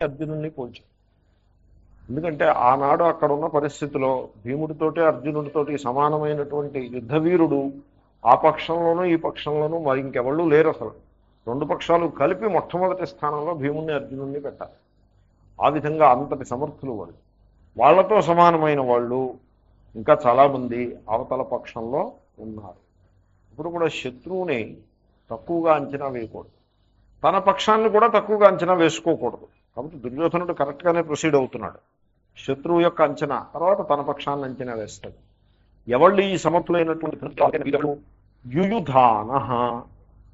అర్జునుడిని పోల్చారు. ఎందుకంటే ఆనాడు అక్కడ ఉన్న పరిస్థితిలో భీముడితోటి అర్జునుడితోటి సమానమైనటువంటి యుద్ధవీరుడు ఆ పక్షంలోనూ ఈ పక్షంలోనూ మరి ఇంకెవళ్ళు లేరు అసలు. రెండు పక్షాలు కలిపి మొట్టమొదటి స్థానంలో భీముడిని అర్జునుడిని పెట్టాలి. ఆ విధంగా అంతటి సమర్థులు వాళ్ళు. వాళ్లతో సమానమైన వాళ్ళు ఇంకా చాలామంది అవతల పక్షంలో ఉన్నారు. ఇప్పుడు కూడా శత్రువుని తక్కువగా అంచనా వేయకూడదు, తన పక్షాన్ని కూడా తక్కువగా అంచనా వేసుకోకూడదు. కాబట్టి దుర్యోధనుడు కరెక్ట్గానే ప్రొసీడ్ అవుతున్నాడు. శత్రువు యొక్క అంచనా తర్వాత తన పక్షాన్ని అంచనా వేస్తాడు. ఎవళ్ళు ఈ సమర్థులైనటువంటి యుయుధాన,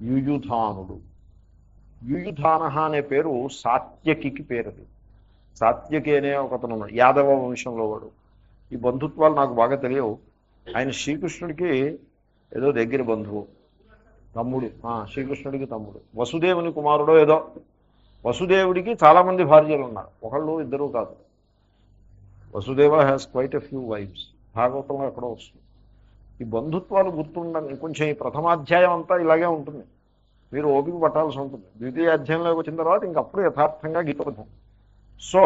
యుయుధానుడు. యుయుధాన అనే పేరు సాత్యకి పేరుది. సాత్యకి అనే ఒకతను ఉన్నాడు, యాదవ వంశంలో వాడు. ఈ బంధుత్వాలు నాకు బాగా తెలియవు. ఆయన శ్రీకృష్ణుడికి ఏదో దగ్గర బంధువు, తమ్ముడు. శ్రీకృష్ణుడికి తమ్ముడు, వసుదేవుని కుమారుడో ఏదో. వసుదేవుడికి చాలామంది భార్యలు ఉన్నారు, ఒకళ్ళు ఇద్దరు కాదు. Vasudeva has quite a few wives. భాగవతంలో ఎక్కడో వస్తుంది. ఈ బంధుత్వాలు గుర్తుండని కొంచెం ఈ ప్రథమాధ్యాయం అంతా ఇలాగే ఉంటుంది, మీరు ఓపిక పట్టాల్సి ఉంటుంది. ద్వితీయ అధ్యాయంలోకి వచ్చిన తర్వాత ఇంకప్పుడు యథార్థంగా గీతబద్ధం. సో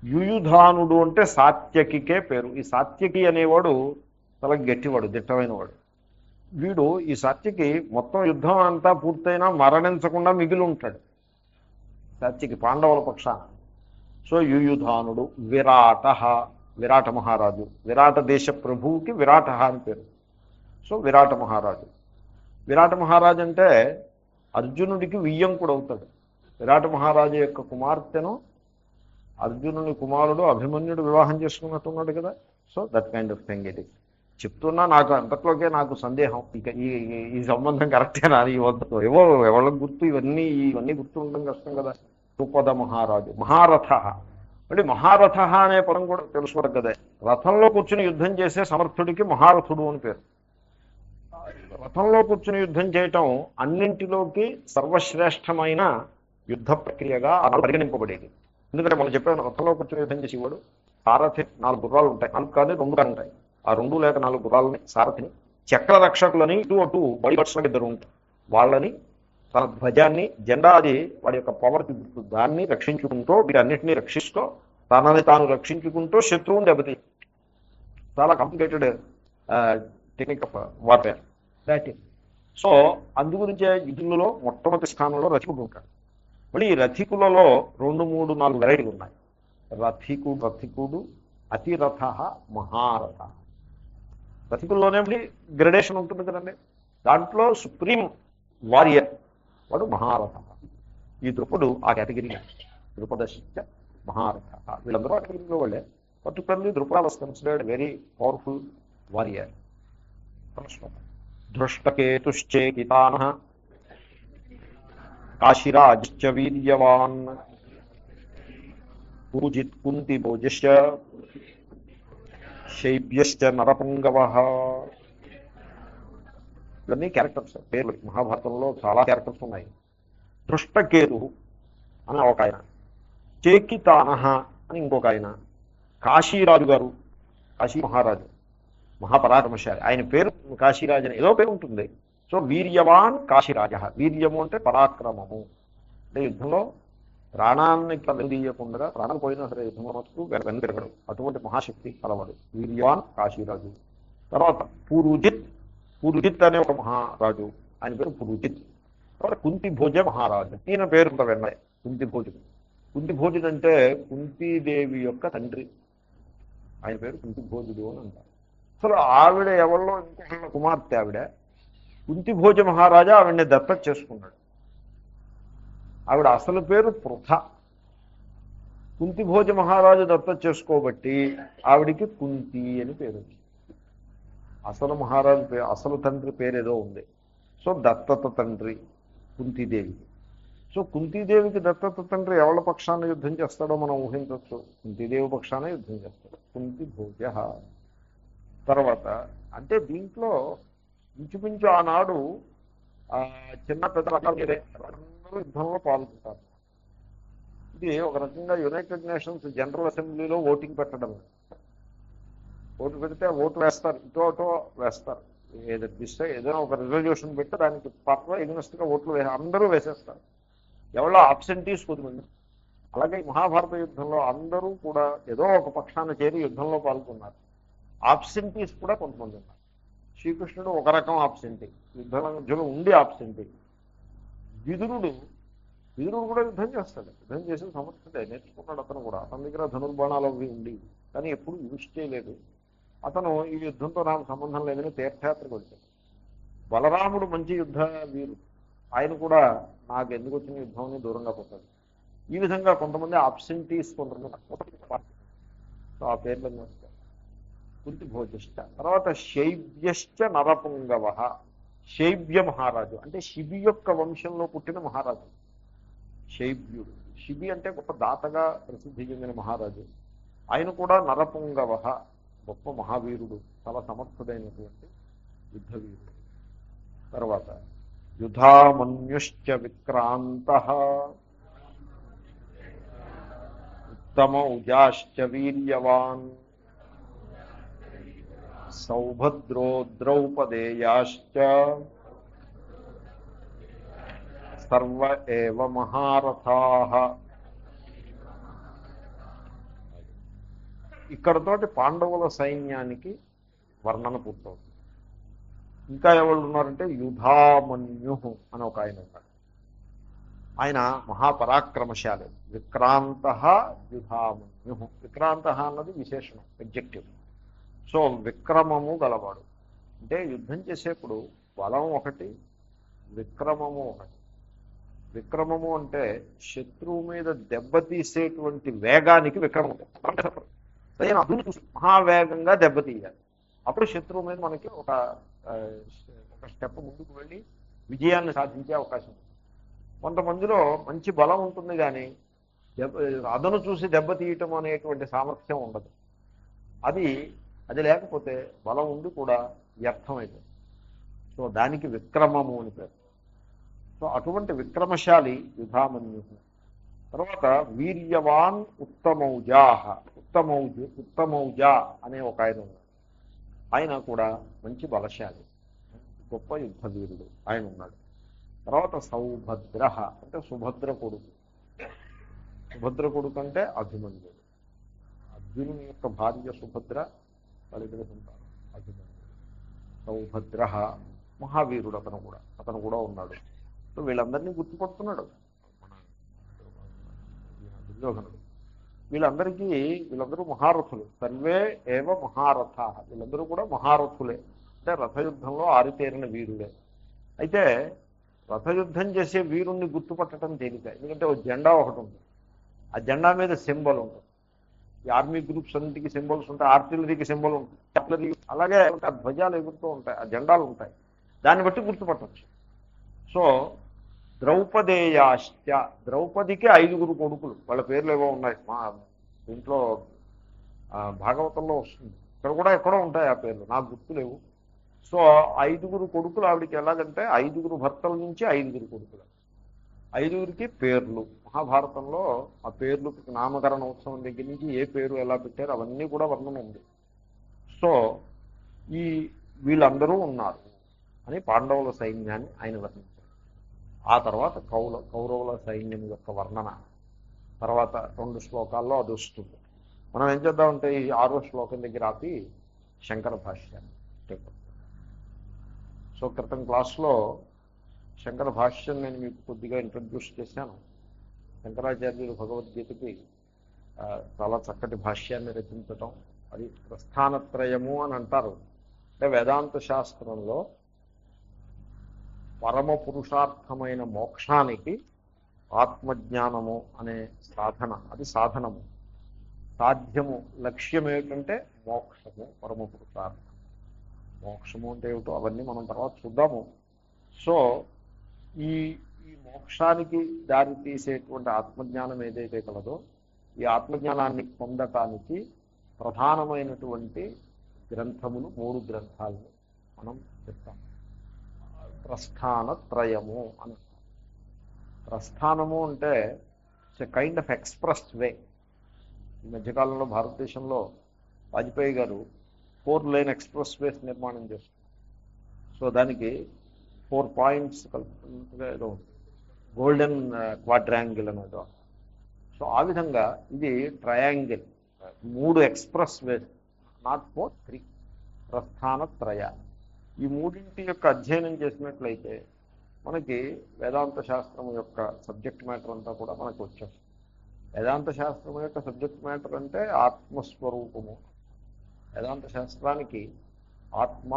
యుయుధానుడు అంటే సాత్యకికే పేరు. ఈ సాత్యకి అనేవాడు చాలా గట్టివాడు, దిట్టమైన వాడు. వీడు ఈ సాత్యకి మొత్తం యుద్ధం అంతా పూర్తయినా మరణించకుండా మిగిలి ఉంటాడు. సాత్యకి పాండవుల పక్షాన. సో యుయుధానుడు. విరాట, విరాట మహారాజు. విరాట దేశ ప్రభువుకి విరాట అని పేరు. సో విరాట మహారాజు. విరాట మహారాజు అంటే అర్జునుడికి వియ్యంకుడు అవుతాడు. విరాట మహారాజు యొక్క కుమార్తెను అర్జునుని కుమారుడు అభిమన్యుడు వివాహం చేసుకున్నట్టున్నాడు కదా. So that kind of thing it is. చెప్తున్నా, నాకు అంతట్లోకే నాకు సందేహం, ఇక ఈ సంబంధం కరెక్టేనా ఈ వద్దతో. ఎవరికి గుర్తు ఇవన్నీ గుర్తు ఉండడం కష్టం కదా. ద్రుపద మహారాజు. మహారథ. అంటే మహారథ అనే పదం కూడా తెలుసుకోవడం కదా. రథంలో కూర్చుని యుద్ధం చేసే సమర్థుడికి మహారథుడు అని పేరు. రథంలో కూర్చుని యుద్ధం చేయటం అన్నింటిలోకి సర్వశ్రేష్టమైన యుద్ధ ప్రక్రియగా పరిగణింపబడేది. ఎందుకంటే మనం చెప్పాను, రథంలో కూర్చుని యుద్ధం చేసేవాడు సారథి. 4 గుర్రాలు ఉంటాయి, 4 కాదు 2 ఉంటాయి. ఆ 2 లేక 4 గుర్రాలని సారథిని, చక్ర రక్షకులని ఇటు అటు బడిబట్స్లకు 2 ఉంటాయి. వాళ్ళని, తన ధ్వజాన్ని, జెండా, అది వాడి యొక్క పవర్, దాన్ని రక్షించుకుంటూ వీటన్నిటినీ రక్షిస్తూ తనని తాను రక్షించుకుంటూ శత్రువుని దెబ్బతీ. చాలా complicated technique of warfare that. So అందుగురించే యుద్ధంలో మొట్టమొదటి స్థానంలో రథికుడు ఉంటాడు. మళ్ళీ ఈ రథికులలో 2, 3, 4 వెరైటీలు ఉన్నాయి. రథికుడు, అతిరథ, మహారథ. రథికుల్లోనే మళ్ళీ గ్రెడేషన్ ఉంటుంది కదండి. దాంట్లో సుప్రీం వారియర్ వాడు మహారథ. ఈ ద్రుపడు ఆ కేటగిరీ. ద్రుపదశ్చ మహారథ. వీళ్ళందరూ ఆ కేటగిరీలో వాళ్ళే. Particularly Drupada was considered very powerful warrior. ధృష్టకేతుశ్చేకితానః కాశీరాజ్చ వీర్యవాన్ పూజిత్ కుంతిభోజశ్చ శైబ్యశ్చ నరపుంగవః. ఇవన్నీ క్యారెక్టర్స్, పేర్లు. మహాభారతంలో చాలా క్యారెక్టర్స్ ఉన్నాయి. ధృష్టకేతు అని ఒక ఆయన, చేకితానః అని ఇంకొక ఆయన, కాశీరాజు గారు, కాశీ మహారాజు, మహాపరాక్రమశాలి. ఆయన పేరు కాశీరాజు అని ఏదో పేరు ఉంటుంది. సో వీర్యవాన్ కాశీరాజ. వీర్యము అంటే పరాక్రమము. అంటే యుద్ధంలో ప్రాణాన్ని కలిగీయకుండా, ప్రాణం పోయినా సరే యుద్ధంలో మటుకు వెనుతిరగడు, అటువంటి మహాశక్తి కలవాడు వీర్యవాన్ కాశీరాజు. తర్వాత పురుజిత్ అనే ఒక మహారాజు, ఆయన పేరు పురుజిత్. తర్వాత కుంతిభోజ మహారాజు, ఈయన పేరు అంత వెన్న, కుంతిభోజుడు. కుంతిభోజుడు అంటే కుంతీదేవి యొక్క తండ్రి, ఆయన పేరు కుంతిభోజుడు అని అంటారు. అసలు ఆవిడ ఎవరిలో ఇంకొక కుమార్తె ఆవిడ. కుంతిభోజ మహారాజా ఆవిడని దత్తత చేసుకున్నాడు. ఆవిడ అసలు పేరు పృథ. కుంతిభోజ మహారాజు దత్తత చేసుకోబట్టి ఆవిడికి కుంతి అని పేరు. అసలు మహారాజు పేరు, అసలు తండ్రి పేరు ఏదో ఉంది. సో దత్తత తండ్రి కుంతీదేవి. సో కుంతీదేవికి దత్తత తండ్రి ఎవరి పక్షాన యుద్ధం చేస్తాడో మనం ఊహించవచ్చు. కుంతీదేవి పక్షాన యుద్ధం చేస్తాడు కుంతిభోజ. తర్వాత అంటే దీంట్లో ఇంచుమించు ఆనాడు చిన్న పెద్ద రకాలు అందరూ యుద్ధంలో పాల్గొంటారు. ఇది ఒక రకంగా యునైటెడ్ నేషన్స్ జనరల్ అసెంబ్లీలో ఓటింగ్ పెట్టడం. ఓటు పెడితే ఓటు వేస్తారు, ఇటో అటో వేస్తారు. ఏదైనా ఒక రిజల్యూషన్ పెట్టి దానికి పట్ల ఎగ్నెస్ట్గా ఓట్లు అందరూ వేసేస్తారు. ఎవరో ఆబ్సెంటీస్ కొద్దిమంది. అలాగే ఈ మహాభారత యుద్ధంలో అందరూ కూడా ఏదో ఒక పక్షాన చేరి యుద్ధంలో పాల్గొన్నారు. ఆబ్సెంటీస్ కూడా కొంతమంది ఉన్నారు. శ్రీకృష్ణుడు ఒక రకం ఆబ్సెంటీ, యుద్ధ మధ్యలో ఉండి ఆబ్సెంటీ. విదురుడు విదురుడు కూడా యుద్ధం చేస్తాడు, యుద్ధం చేసిన సమర్థుడే, నేర్చుకున్నాడు అతను కూడా. అతని దగ్గర ధనుర్బాణాలు అవి ఉండి కానీ ఎప్పుడు యూజ్ చేయలేదు. అతను ఈ యుద్ధంతో నాకు సంబంధం లేదని తీర్థయాత్రకు వచ్చాడు. బలరాముడు మంచి యుద్ధ వీరుడు, ఆయన కూడా నాకు ఎందుకు వచ్చిన యుద్ధం అని దూరంగా పోతాడు. ఈ విధంగా కొంతమంది ఆబ్సెంటీస్, కొంతమంది సో ఆ పేర్లను వస్తాయి. కుర్తి భోజశ్చ. తర్వాత శైవ్యశ్చ నరపుంగవ. శైవ్య మహారాజు అంటే శిబి యొక్క వంశంలో పుట్టిన మహారాజు శైవ్యుడు. శిబి అంటే గొప్ప దాతగా ప్రసిద్ధి చెందిన మహారాజు. ఆయన కూడా నరపుంగవ, గొప్ప మహావీరుడు, చాలా సమర్థుడైనటువంటి యుద్ధవీరుడు. తర్వాత యుధామన్యుశ్చ విక్రాంత ఉత్తమౌజాశ్చ వీర్యవాన్ సౌభద్రో ద్రౌపదేయాశ్చ సర్వ ఏవ మహారథాః. ఇక్కడతోటి పాండవుల సైన్యానికి వర్ణన పూర్తవుతుంది. ఇంకా ఎవరు ఉన్నారంటే యుధామన్యు అని ఒక ఆయన ఉన్నాడు. ఆయన మహాపరాక్రమశాలి. విక్రాంత యుధామన్యు. విక్రాంత అన్నది విశేషణం, ఎగ్జెక్టివ్. సో విక్రమము గలవాడు అంటే యుద్ధం చేసేప్పుడు బలం ఒకటి, విక్రమము ఒకటి. విక్రమము అంటే శత్రువు మీద దెబ్బతీసేటువంటి వేగానికి విక్రమం. అదును చూసి మహావేగంగా దెబ్బతీయాలి. అప్పుడు శత్రువు మీద మనకి ఒక స్టెప్ ముందుకు వెళ్ళి విజయాన్ని సాధించే అవకాశం ఉంది. కొంతమందిలో మంచి బలం ఉంటుంది కానీ అదను చూసి దెబ్బతీయటం అనేటువంటి సామర్థ్యం ఉండదు. అది లేకపోతే బలం ఉండి కూడా వ్యర్థమైపోతుంది. సో దానికి విక్రమము అని పేరు. సో అటువంటి విక్రమశాలి యుధామన్యు. తర్వాత వీర్యవాన్ ఉత్తమౌజాహ. ఉత్తమౌజ అనే ఒక ఆయన ఉన్నాడు. ఆయన కూడా మంచి బలశాలి, గొప్ప యుద్ధవీరుడు ఆయన ఉన్నాడు. తర్వాత సౌభద్ర అంటే సుభద్ర కొడుకు. సుభద్ర కొడుకు అంటే అభిమన్యుడు. అర్జునుని యొక్క భార్య సుభద్ర, వాళ్ళిద్దరు ఉంటారు అభిమన్యుడు. సౌభద్ర మహావీరుడు, అతను కూడా ఉన్నాడు. సో వీళ్ళందరినీ గుర్తుపడుతున్నాడు మన దుర్యోధనుడు. వీళ్ళందరూ మహారథులు. సర్వే ఏవ మహారథ. వీళ్ళందరూ కూడా మహారథులే, అంటే రథయుద్ధంలో ఆరితేరిన వీరులే. అయితే రథయుద్ధం చేసే వీరుణ్ణి గుర్తుపట్టడం తేలిక, ఎందుకంటే ఒక జెండా ఒకటి ఉంది, ఆ జెండా మీద సింబల్ ఉంటుంది. ఈ ఆర్మీ గ్రూప్స్ అన్నింటికి సింబల్స్ ఉంటాయి, ఆర్టిలరీకి సింబల్ ఉంటుంది, ఆర్టిలరీ అలాగే ఆ ధ్వజాలు ఎగురుతూ ఉంటాయి, ఆ జెండాలు ఉంటాయి, దాన్ని బట్టి గుర్తుపట్టవచ్చు. సో ద్రౌపదేయాశ్చ. ద్రౌపదికి 5 కొడుకులు, వాళ్ళ పేర్లు ఏవో ఉన్నాయి. మా దీంట్లో భాగవతంలో వస్తుంది, ఇక్కడ కూడా ఎక్కడో ఉంటాయి ఆ పేర్లు, నాకు గుర్తులేవు. సో 5 కొడుకులు ఆవిడికి. ఎలాగంటే 5 భర్తల నుంచి 5 కొడుకులు, 5కి పేర్లు. మహాభారతంలో ఆ పేర్లు నామకరణ ఉత్సవం దగ్గర నుంచి ఏ పేరు ఎలా పెట్టారు అవన్నీ కూడా వర్ణన ఉంది. సో వీళ్ళందరూ ఉన్నారు అని పాండవుల సైన్యాన్ని ఆయన వర్ణించారు. ఆ తర్వాత కౌరవుల సైన్యం యొక్క వర్ణన తర్వాత 2 శ్లోకాల్లో అది వస్తుంది. మనం ఏం చేద్దామంటే ఈ 6వ శ్లోకం దగ్గర ఆపి శంకర భాష్యాన్ని. సో క్రితం క్లాస్లో శంకర భాష్యం నేను మీకు కొద్దిగా ఇంట్రడ్యూస్ చేశాను. శంకరాచార్యులు భగవద్గీతకి చాలా చక్కటి భాష్యాన్ని రచించటం, అది ప్రస్థానత్రయము అని అంటారు. అంటే వేదాంత శాస్త్రంలో పరమ పురుషార్థమైన మోక్షానికి ఆత్మజ్ఞానము అనే సాధన, అది సాధనము. సాధ్యము, లక్ష్యం ఏమిటంటే మోక్షము, పరమ పురుషార్థం. మోక్షము అంటే ఏమిటో అవన్నీ మనం తర్వాత చూద్దాము. సో ఈ మోక్షానికి దారి తీసేటువంటి ఆత్మజ్ఞానం ఏదైతే కలదో, ఈ ఆత్మజ్ఞానాన్ని పొందటానికి ప్రధానమైనటువంటి గ్రంథములు 3 గ్రంథాలను మనం చెప్తాం. ప్రస్థానత్రయము అని. ప్రస్థానము అంటే it's a kind of express way. ఈ మధ్యకాలంలో భారతదేశంలో వాజ్పేయి గారు 4 లేన్ ఎక్స్ప్రెస్ వేస్ నిర్మాణం చేస్తారు. సో దానికి 4 పాయింట్స్ కలుపుతున్నట్టుగా ఏదో ఉంది, గోల్డెన్ క్వాడ్రాంగిల్ అనేదో. సో ఆ విధంగా ఇది ట్రయాంగిల్, 3 ఎక్స్ప్రెస్ వేస్, నాట్ 4, 3 ప్రస్థానత్రయ. ఈ మూడింటి యొక్క అధ్యయనం చేసినట్లయితే మనకి వేదాంత శాస్త్రం యొక్క సబ్జెక్ట్ మ్యాటర్ అంతా కూడా మనకు వచ్చేస్తుంది. వేదాంత శాస్త్రం యొక్క సబ్జెక్ట్ మ్యాటర్ అంటే ఆత్మస్వరూపము. వేదాంత శాస్త్రానికి ఆత్మ,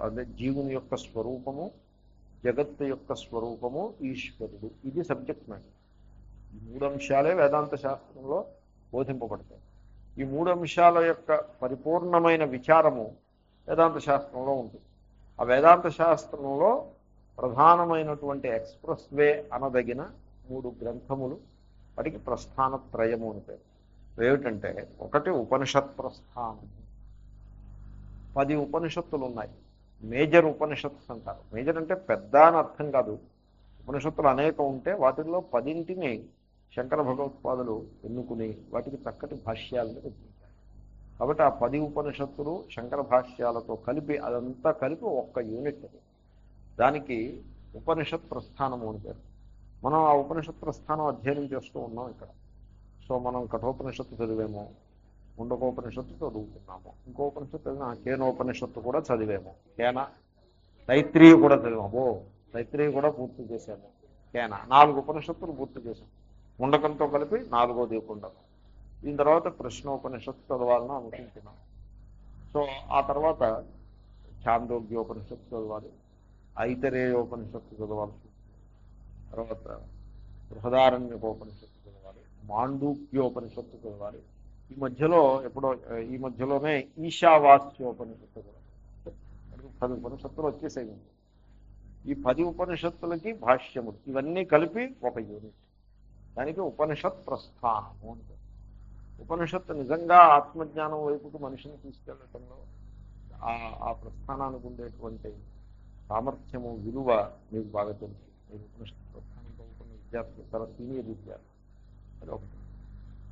అదే జీవుని యొక్క స్వరూపము, జగత్తు యొక్క స్వరూపము, ఈశ్వరుడు, ఇది సబ్జెక్ట్ మ్యాటర్. ఈ 3 అంశాలే వేదాంత శాస్త్రంలో బోధింపబడతాయి. ఈ 3 అంశాల యొక్క పరిపూర్ణమైన విచారము వేదాంత శాస్త్రంలో ఉంటుంది. ఆ వేదాంత శాస్త్రంలో ప్రధానమైనటువంటి ఎక్స్ప్రెస్ వే అనదగిన 3 గ్రంథములు, వాటికి ప్రస్థానత్రయము అని పేరు. ఏమిటంటే, ఒకటి ఉపనిషత్ ప్రస్థానము. 10 ఉపనిషత్తులు ఉన్నాయి. మేజర్ ఉపనిషత్తులు అంటారు. మేజర్ అంటే పెద్ద అని అర్థం కాదు. ఉపనిషత్తులు అనేకం ఉంటే వాటిల్లో 10ంటిని శంకర భగవత్పాదులు ఎన్నుకుని వాటికి చక్కటి భాష్యాలను రచించారు. కాబట్టి ఆ 10 ఉపనిషత్తులు శంకర భాష్యాలతో కలిపి, అదంతా కలిపి ఒక్క యూనిట్. దానికి ఉపనిషత్ ప్రస్థానము అని పేరు. మనం ఆ ఉపనిషత్ ప్రస్థానం అధ్యయనం చేస్తూ ఉన్నాం ఇక్కడ. సో మనం కఠోపనిషత్తు చదివేమో, ముండకోపనిషత్తు చదువుతున్నాము, ఇంకో ఉపనిషత్తు కేనోపనిషత్తు కూడా చదివేమో, తైత్రీయ కూడా చదివాము, తైత్రీయ కూడా పూర్తి చేశాము, 4 ఉపనిషత్తులు పూర్తి చేశాము. ముండకంతో కలిపి 4వది ముండకం. దీని తర్వాత ప్రశ్నోపనిషత్తు చదవాలని అనుకుంటున్నాం. సో ఆ తర్వాత ఛాందోగ్యోపనిషత్తు చదవాలి, ఐతరేయోపనిషత్తు చదవాలి, తర్వాత బృహదారణ్యకోపనిషత్తు చదవాలి, మాండూక్యోపనిషత్తు చదవాలి. ఈ మధ్యలోనే ఈశావాస్యోపనిషత్తు కూడా. 10 ఉపనిషత్తులు వచ్చేసాయి. ఈ 10 ఉపనిషత్తులకి భాష్యములు ఇవన్నీ కలిపి ఒక యూనిట్. దానికి ఉపనిషత్ ప్రస్థానము అంటే. ఉపనిషత్తు నిజంగా ఆత్మజ్ఞానం వైపుకు మనిషిని తీసుకెళ్లటంలో ఆ ప్రస్థానానికి ఉండేటువంటి సామర్థ్యము, విలువ మీకు బాగా తెలుసు. మీరు ఉపనిషత్ ప్రస్థానం చదువుకున్న విద్యార్థులు, చాలా సీనియర్ విద్యార్థులు. అది ఒకటి.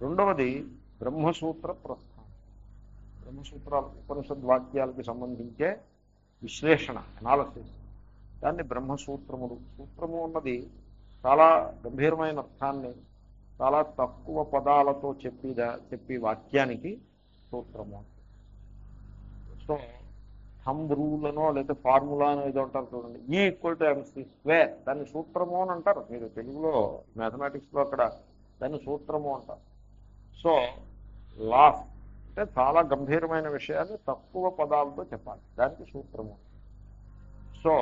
రెండవది బ్రహ్మసూత్ర ప్రస్థానం. బ్రహ్మసూత్రాలు ఉపనిషద్ వాక్యాలకు సంబంధించే విశ్లేషణ, అనాలసిస్. దాన్ని బ్రహ్మసూత్రములు. సూత్రము అన్నది చాలా గంభీరమైన అర్థాన్ని చాలా తక్కువ పదాలతో చెప్పి వాక్యానికి సూత్రము. సో థంబ్ రూల్ అనో లేదా ఫార్ములా అనో ఏదో అంటారు చూడండి, E=mc², దాన్ని సూత్రము అని అంటారు. మీరు తెలుగులో మ్యాథమెటిక్స్లో అక్కడ దాన్ని సూత్రము అంటారు. సో లాస్ అంటే చాలా గంభీరమైన విషయాన్ని తక్కువ పదాలతో చెప్పాలి, దానికి సూత్రము. సో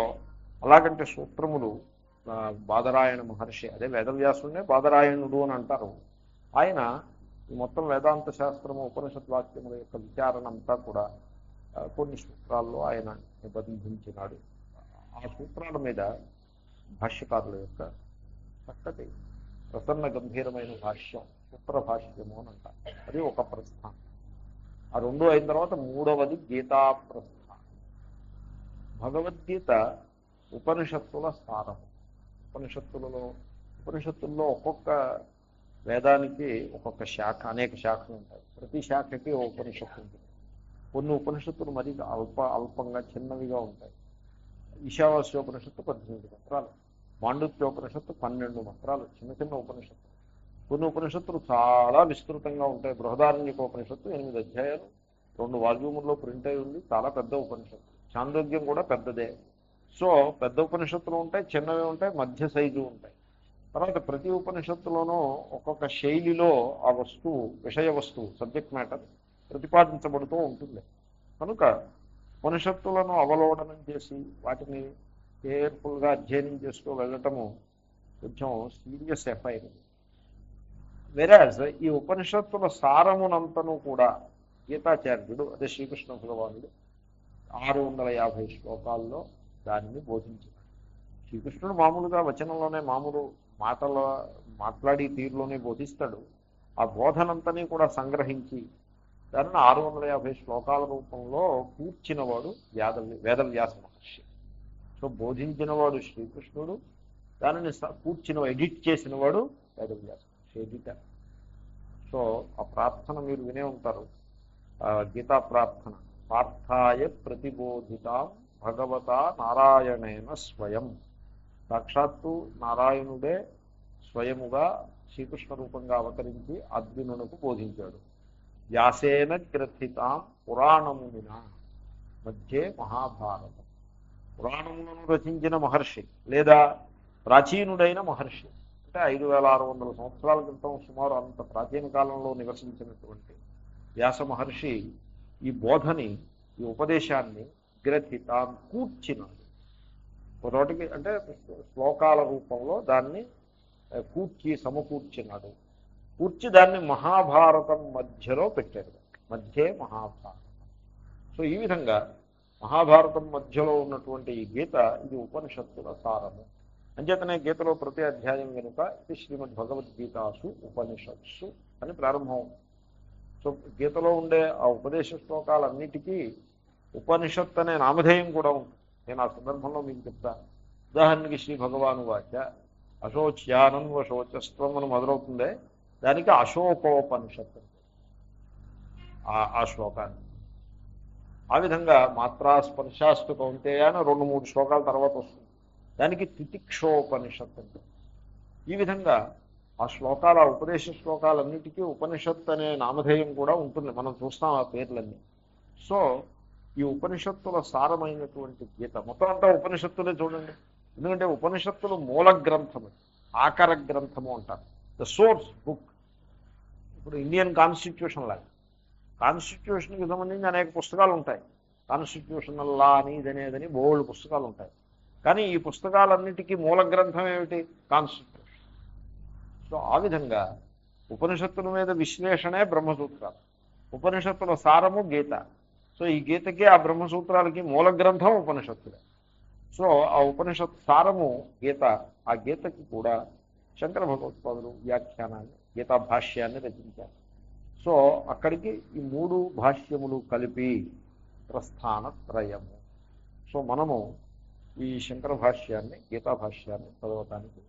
అలాగంటే సూత్రములు బాదరాయణ మహర్షి, అదే వేదవ్యాసుడినే బాదరాయణుడు అని అంటారు. ఆయన ఈ మొత్తం వేదాంత శాస్త్రము, ఉపనిషత్ వాక్యముల యొక్క విచారణ అంతా కూడా కొన్ని సూత్రాల్లో ఆయన నిబంధించినాడు. ఆ సూత్రాల మీద భాష్యకారుల యొక్క చక్కటి ప్రసన్న గంభీరమైన భాష్యం, సూత్ర భాష్యము అని అంటారు. అది ఒక ప్రస్థానం. ఆ 2 అయిన తర్వాత 3వది గీతా ప్రస్థానం. భగవద్గీత ఉపనిషత్తుల సారము. ఉపనిషత్తుల్లో ఒక్కొక్క వేదానికి ఒక్కొక్క శాఖ, అనేక శాఖలు ఉంటాయి. ప్రతి శాఖకి ఒక ఉపనిషత్తు ఉంటుంది. కొన్ని ఉపనిషత్తులు మరీ అల్పంగా చిన్నవిగా ఉంటాయి. ఈశావాస్యోపనిషత్తు 18 మంత్రాలు, మాండూక్యోపనిషత్తు 12 మంత్రాలు, చిన్న చిన్న ఉపనిషత్తులు. కొన్ని ఉపనిషత్తులు చాలా విస్తృతంగా ఉంటాయి. బృహదారణ్యకోపనిషత్తు 8 అధ్యాయాలు, 2 వాల్యూముల్లో ప్రింట్ అయి ఉంది. చాలా పెద్ద ఉపనిషత్తు. చాందోగ్యం కూడా పెద్దదే. సో పెద్ద ఉపనిషత్తులు ఉంటాయి, చిన్నవి ఉంటాయి, మధ్య సైజు ఉంటాయి. తర్వాత ప్రతి ఉపనిషత్తులోనూ ఒక్కొక్క శైలిలో ఆ వస్తువు, విషయ వస్తువు, సబ్జెక్ట్ మ్యాటర్ ప్రతిపాదించబడుతూ ఉంటుంది. కనుక ఉపనిషత్తులను అవలోకనం చేసి వాటిని కేర్ఫుల్గా అధ్యయనం చేస్తూ వెళ్ళటము కొంచెం సీరియస్ ఎఫైర్. వెరాజ్ ఈ ఉపనిషత్తుల సారమునంతను కూడా గీతాచార్యుడు, అదే శ్రీకృష్ణ భగవానుడు 650 శ్లోకాల్లో దానిని బోధించినాడు. శ్రీకృష్ణుడు మామూలుగా వచనంలోనే, మామూలు మాట్లాడి తీరులోనే బోధిస్తాడు. ఆ బోధనంతని కూడా సంగ్రహించి దానిని 650 శ్లోకాల రూపంలో కూర్చినవాడు వేదవ్యాస మహర్షి. సో బోధించినవాడు శ్రీకృష్ణుడు, దానిని కూర్చిన ఎడిట్ చేసినవాడు వేదవ్యాస మహర్షి, ఎడిటర్. సో ఆ ప్రార్థన మీరు వినే ఉంటారు, గీతా ప్రార్థన. పార్థాయ ప్రతిబోధితాం భగవతా నారాయణేన స్వయం. సాక్షాత్తు నారాయణుడే స్వయముగా శ్రీకృష్ణ రూపంగా అవతరించి అర్జునునకు బోధించాడు. వ్యాసేన గ్రథితాం పురాణమున మధ్యే మహాభారతం. పురాణములను రచించిన మహర్షి లేదా ప్రాచీనుడైన మహర్షి అంటే 5600 సంవత్సరాల క్రితం సుమారు అంత ప్రాచీన కాలంలో నివసించినటువంటి వ్యాస మహర్షి ఈ బోధని, ఈ ఉపదేశాన్ని గ్రథితాం కూర్చినాడు. ఒకటికి అంటే శ్లోకాల రూపంలో దాన్ని కూర్చి సమకూర్చినాడు. కూర్చి దాన్ని మహాభారతం మధ్యలో పెట్టాడు. మధ్యే మహాభారతం. సో ఈ విధంగా మహాభారతం మధ్యలో ఉన్నటువంటి ఈ గీత ఇది ఉపనిషత్తుల సారము. అంచేతనే గీతలో ప్రతి అధ్యాయం కనుక ఇది శ్రీమద్ భగవద్గీతాసు ఉపనిషత్సు అని ప్రారంభం. సో గీతలో ఉండే ఆ ఉపదేశ శ్లోకాలన్నిటికీ ఉపనిషత్ అనే నామధేయం కూడా ఉంటుంది. నేను ఆ సందర్భంలో మీకు చెప్తాను. ఉదాహరణకి శ్రీ భగవాను వాచ అశోచ్యానన్వశోచస్త్వం అని మొదలవుతుందే, దానికి అశోకోపనిషత్తు ఆ శ్లోకాన్ని. ఆ విధంగా మాత్రా స్పర్శాస్తు కౌంతేయ అని 2-3 శ్లోకాల తర్వాత వస్తుంది. దానికి తితిక్షోపనిషత్ అంటే. ఈ విధంగా ఆ శ్లోకాల ఉపదేశ శ్లోకాలన్నిటికీ ఉపనిషత్ అనే నామధేయం కూడా ఉంటుంది. మనం చూస్తాం ఆ పేర్లన్నీ. సో ఈ ఉపనిషత్తుల సారమైనటువంటి గీత మొత్తం అంతా ఉపనిషత్తులే చూడండి. ఎందుకంటే ఉపనిషత్తులు మూల గ్రంథము, ఆకర గ్రంథము అంటారు, ద సోర్స్ బుక్. ఇప్పుడు ఇండియన్ కాన్స్టిట్యూషన్ లాగా కాన్స్టిట్యూషన్కి సంబంధించి అనేక పుస్తకాలు ఉంటాయి. కాన్స్టిట్యూషనల్ లా అని ఇదనేదని బోల్డ్ పుస్తకాలు ఉంటాయి. కానీ ఈ పుస్తకాలన్నిటికీ మూల గ్రంథం ఏమిటి? కాన్స్టిట్యూషన్. సో ఆ విధంగా ఉపనిషత్తుల మీద విశ్లేషణే బ్రహ్మసూత్రాలు, ఉపనిషత్తుల సారము గీత. సో ఈ గీతకి ఆ బ్రహ్మసూత్రాలకి మూల గ్రంథం ఉపనిషత్తులే. సో ఆ ఉపనిషత్ సారము గీత. ఆ గీతకి కూడా శంకర భగవత్పాదులు వ్యాఖ్యానాన్ని, గీతా భాష్యాన్ని రచించారు. సో అక్కడికి ఈ 3 భాష్యములు కలిపి ప్రస్థానత్రయము. సో మనము ఈ శంకర భాష్యాన్ని, గీతా భాష్యాన్ని చదవటానికి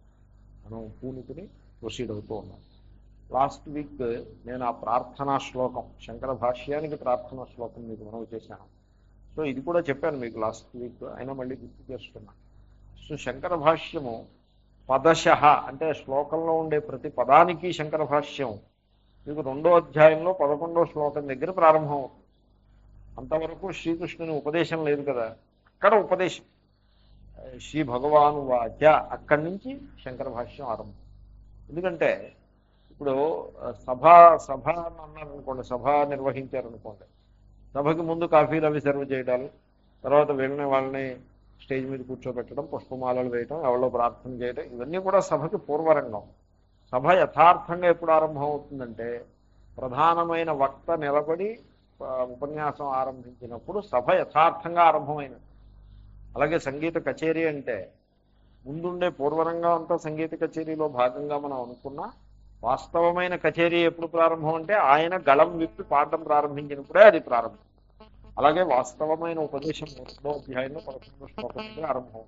మనం పూనుకుని ప్రొసీడ్ అవుతూ ఉన్నాం. లాస్ట్ వీక్ నేను ఆ ప్రార్థనా శ్లోకం, శంకర భాష్యానికి ప్రార్థనా శ్లోకం మీకు మనవి చేశాను. సో ఇది కూడా చెప్పాను మీకు లాస్ట్ వీక్, అయినా మళ్ళీ గుర్తు చేస్తున్నాను. సో శంకర భాష్యము పదశః అంటే శ్లోకంలో ఉండే ప్రతి పదానికి శంకర భాష్యం మీకు 2వ అధ్యాయంలో 11వ శ్లోకం దగ్గర ప్రారంభం అవుతుంది. అంతవరకు శ్రీకృష్ణుని ఉపదేశం లేదు కదా, అక్కడ ఉపదేశం శ్రీ భగవాను వాచ, అక్కడి నుంచి శంకర భాష్యం ఆరంభం. ఎందుకంటే ఇప్పుడు సభ అన్నారనుకోండి, సభ నిర్వహించారనుకోండి, సభకి ముందు కాఫీలు అవి సర్వ్ చేయడాలు, తర్వాత వెళ్ళిన వాళ్ళని స్టేజ్ మీద కూర్చోబెట్టడం, పుష్పమాలలు వేయడం, ఎవరో ప్రార్థన చేయడం, ఇవన్నీ కూడా సభకి పూర్వరంగం. సభ యథార్థంగా ఎప్పుడు ఆరంభం అవుతుందంటే ప్రధానమైన వక్త నిలబడి ఉపన్యాసం ఆరంభించినప్పుడు సభ యథార్థంగా ఆరంభమైనది. అలాగే సంగీత కచేరీ అంటే ముందుండే పూర్వరంగం అంతా సంగీత కచేరీలో భాగంగా మనం అనుకున్నా, వాస్తవమైన కచేరీ ఎప్పుడు ప్రారంభం అంటే ఆయన గళం విప్పి పాడడం ప్రారంభించినప్పుడే అది ప్రారంభం. అలాగే వాస్తవమైన ఉపదేశం 3వ అధ్యాయంలో 11వ శ్లోకం నుండి ఆరంభం.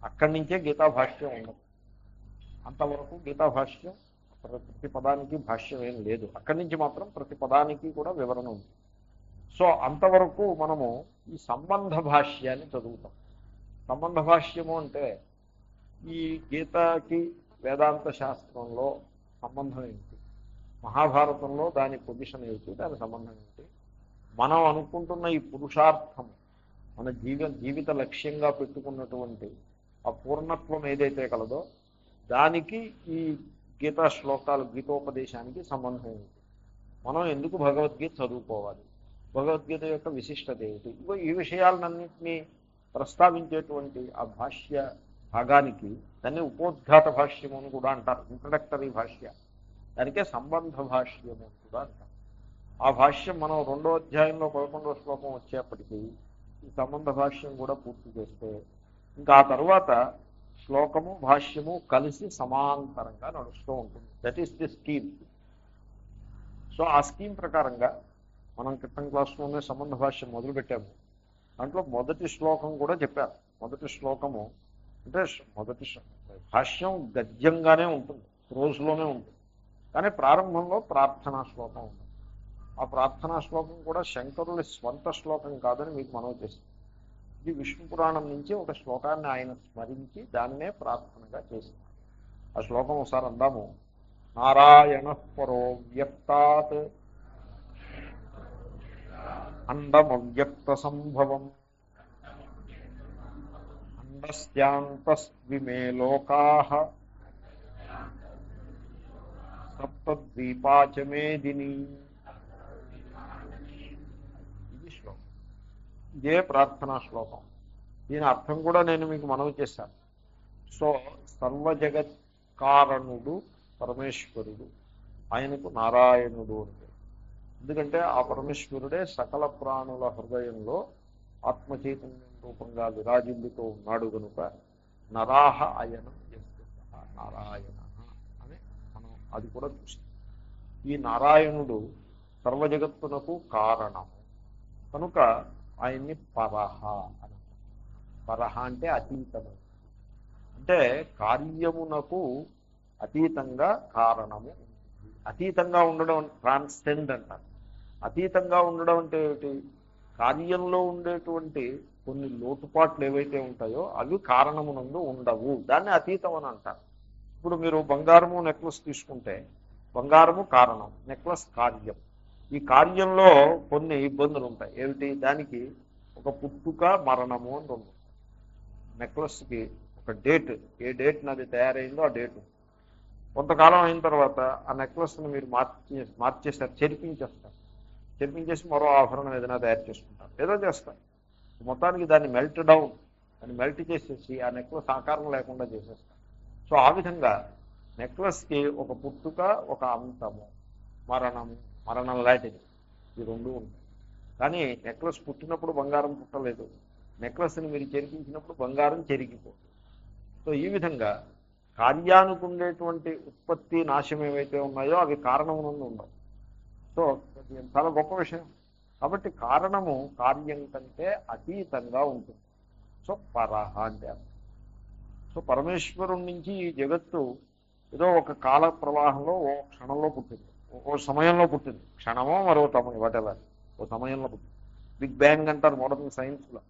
అక్కడి నుంచే గీతా భాష్యం ఉండదు. అంతవరకు గీతా భాష్యం ప్రతి పదానికి భాష్యం ఏం లేదు. అక్కడి నుంచి మాత్రం ప్రతి పదానికి కూడా వివరణ ఉంది. సో అంతవరకు మనము ఈ సంబంధ భాష్యాన్ని చదువుతాం. సంబంధ భాష్యము అంటే ఈ గీతకి వేదాంత శాస్త్రంలో సంబంధం ఏమిటి, మహాభారతంలో దాని పొజిషన్ ఏమిటి, దాని సంబంధం ఏమిటి, మనం అనుకుంటున్న ఈ పురుషార్థం, మన జీవిత లక్ష్యంగా పెట్టుకున్నటువంటి ఆ పూర్ణత్వం ఏదైతే కలదో దానికి ఈ గీతా శ్లోకాలు, గీతోపదేశానికి సంబంధం ఏమిటి, మనం ఎందుకు భగవద్గీత చదువుకోవాలి, భగవద్గీత యొక్క విశిష్టత ఏమిటి, ఇగో ఈ విషయాలన్నింటినీ ప్రస్తావించేటువంటి ఆ భాష్య భాగానికి దాన్ని ఉపోద్ఘాత భాష్యము అని కూడా అంటారు, ఇంట్రడక్టరీ భాష్య. దానికే సంబంధ భాష్యము అని కూడా అంటారు. ఆ భాష్యం మనం 2వ అధ్యాయంలో 11వ శ్లోకం వచ్చేప్పటికీ ఈ సంబంధ భాష్యం కూడా పూర్తి చేస్తే ఇంకా ఆ తర్వాత శ్లోకము భాష్యము కలిసి సమాంతరంగా నడుస్తూ ఉంటుంది. That is the scheme. So ఆ స్కీమ్ ప్రకారంగా మనం క్రితం క్లాస్లోనే సంబంధ భాష్యం మొదలుపెట్టాము. దాంట్లో మొదటి శ్లోకం కూడా చెప్పారు. మొదటి శ్లోకము అంటే మొదటి భాష్యం గద్యంగానే ఉంటుంది, ప్రోజ్లోనే ఉంటుంది, కానీ ప్రారంభంలో ప్రార్థనా శ్లోకం ఉంటుంది. ఆ ప్రార్థనా శ్లోకం కూడా శంకరుని స్వంత శ్లోకం కాదని మీకు మనవి చేస్తుంది. ఇది విష్ణు పురాణం నుంచి ఒక శ్లోకాన్ని ఆయన స్మరించి దాన్నే ప్రార్థనగా చేస్తున్నారు. ఆ శ్లోకం ఒకసారి అందాము. నారాయణ పరో వ్యక్తాత్ అండమవ్యక్త సంభవం అండస్యాంతస్విమే లోకాః సప్తద్వీపా చ మేదిని. ఇది శ్లోకం. ఇదే ప్రార్థనా శ్లోకం. దీని అర్థం కూడా నేను మీకు మనవి చేశాను. సో సర్వజగత్ కారణుడు పరమేశ్వరుడు, ఆయనకు నారాయణుడు అంటే. ఎందుకంటే ఆ పరమేశ్వరుడే సకల ప్రాణుల హృదయంలో ఆత్మచైతన్యం రూపంగా విరాజిల్లుతూ ఉన్నాడు కనుక నరాహ అయనం చేస్తున్న నారాయణ అని మనం అది కూడా చూస్తాం. ఈ నారాయణుడు సర్వజగత్తునకు కారణము కనుక ఆయన్ని పరహ అని. పరహ అంటే అతీతము, అంటే కార్యమునకు అతీతంగా కారణము ఉంటుంది. అతీతంగా ఉండడం ట్రాన్స్సెండ్ అంటారు. అతీతంగా ఉండడం అంటే ఏమిటి? కార్యంలో ఉండేటువంటి కొన్ని లోటుపాట్లు ఏవైతే ఉంటాయో అవి కారణమునందు ఉండవు, దాన్ని అతీతం అని అంటారు. ఇప్పుడు మీరు బంగారము నెక్లెస్ తీసుకుంటే బంగారము కారణం, నెక్లెస్ కార్యం. ఈ కార్యంలో కొన్ని ఇబ్బందులు ఉంటాయి. ఏమిటి? దానికి ఒక పుట్టుక మరణము అని ఉంది. నెక్లెస్కి ఒక డేట్, ఏ డేట్ నాది తయారైందో ఆ డేటు. కొంతకాలం అయిన తర్వాత ఆ నెక్లెస్ని మీరు మార్చేస్తారు, చెరిపించేస్తారు. చెరిపించేసి మరో ఆభరణం ఏదైనా తయారు చేసుకుంటారు, ఏదో చేస్తారు. మొత్తానికి దాన్ని మెల్ట్ డౌన్, దాన్ని మెల్ట్ చేసేసి ఆ నెక్లెస్ ఆకారం లేకుండా చేసేస్తారు. సో ఆ విధంగా నెక్లెస్కి ఒక పుట్టుక, ఒక అంతము, మరణం లాంటిది ఈ రెండు ఉంటాయి. కానీ నెక్లెస్ పుట్టినప్పుడు బంగారం పుట్టలేదు, నెక్లెస్ని మీరు చెరిపించినప్పుడు బంగారం చెరిగిపోతుంది. సో ఈ విధంగా కార్యానికి ఉండేటువంటి ఉత్పత్తి నాశం ఏవైతే ఉన్నాయో అవి కారణమునందు ఉండవు. సో చాలా గొప్ప విషయం. కాబట్టి కారణము కార్యం కంటే అతీతంగా ఉంటుంది. సో పరహ అంటే. సో పరమేశ్వరుడి నుంచి ఈ జగత్తు ఏదో ఒక కాల ప్రవాహంలో ఓ క్షణంలో పుట్టింది, ఓ సమయంలో పుట్టింది. క్షణమో మరో సమయం వాటెవర్, ఓ సమయంలో పుట్టింది. బిగ్ బ్యాంగ్ అంటారు మోడర్న్ సైన్స్లో.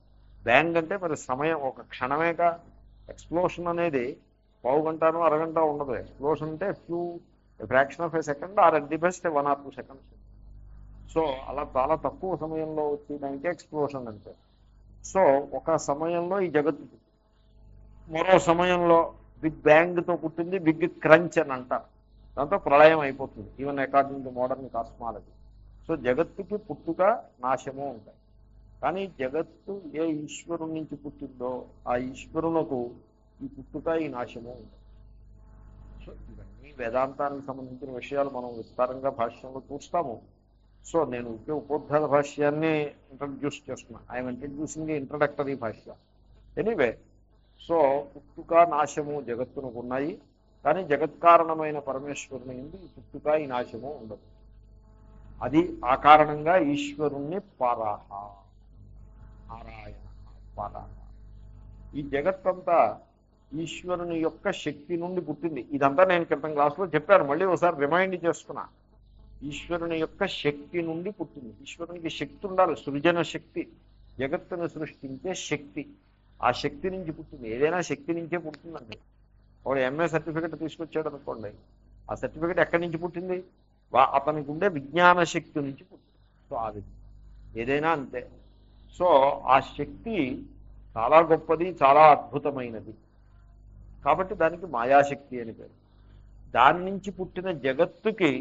బ్యాంగ్ అంటే మరి సమయం, ఒక క్షణమేగా. ఎక్స్ప్లోషన్ అనేది పావు గంటనో అరగంట ఉండదు. ఎక్స్ప్లోషన్ అంటే fraction of A second are at the best 1 or 2 seconds. So అలా చాలా తక్కువ సమయంలో వచ్చేదానికి ఎక్స్ప్లోషన్ అంటే. సో ఒక సమయంలో ఈ జగత్తు పుట్టింది, మరో సమయంలో బిగ్ బ్యాంగ్తో పుట్టింది, బిగ్ క్రంచ్ అని అంటారు. దాంతో ప్రళయం అయిపోతుంది, even according to modern cosmology. So జగత్తుకి పుట్టుక నాశము ఉంటాయి. కానీ జగత్తు ఏ ఈశ్వరుడి నుంచి పుట్టిందో ఆ ఈశ్వరునకు ఈ పుట్టుక, ఈ నాశము ఉంటుంది. సో ఇవన్నీ వేదాంతానికి సంబంధించిన విషయాలు మనం విస్తారంగా భాష్యంలో చూస్తాము. సో నేను ఉపోద్ఘాత భాష్యాన్ని ఇంట్రడ్యూస్ చేస్తున్నాను. ఐఎమ్ ఇంట్రడ్యూసింగ్ ది ఇంట్రడక్టరీ భాష్య. ఎనీవే, సో పుట్టుక నాశము జగత్తునకు ఉన్నాయి, కానీ జగత్కారణమైన పరమేశ్వరుని ఎందు ఈ పుట్టుక, ఈ నాశము ఉండదు. అది ఆ కారణంగా ఈశ్వరుణ్ణి పరహ, నారాయణ పరహ. ఈ జగత్తంతా ఈశ్వరుని యొక్క శక్తి నుండి పుట్టింది. ఇదంతా నేను క్రితం క్లాసులో చెప్పాను, మళ్ళీ ఒకసారి రిమైండ్ చేస్తున్నా. ఈశ్వరుని యొక్క శక్తి నుండి పుట్టింది. ఈశ్వరునికి శక్తి ఉండాలి, సృజన శక్తి, జగత్తును సృష్టించే శక్తి. ఆ శక్తి నుంచి పుట్టింది. ఏదైనా శక్తి నుంచే పుట్టిందండి. ఒక ఎంఏ సర్టిఫికెట్ తీసుకొచ్చాడు అనుకోండి, ఆ సర్టిఫికెట్ ఎక్కడి నుంచి పుట్టింది? అతనికి ఉండే విజ్ఞాన శక్తి నుంచి పుట్టింది. సో అది ఏదైనా అంతే. సో ఆ శక్తి చాలా గొప్పది, చాలా అద్భుతమైనది. కాబట్టి దానికి మాయాశక్తి అని పేరు. దాని నుంచి పుట్టిన జగత్తుకి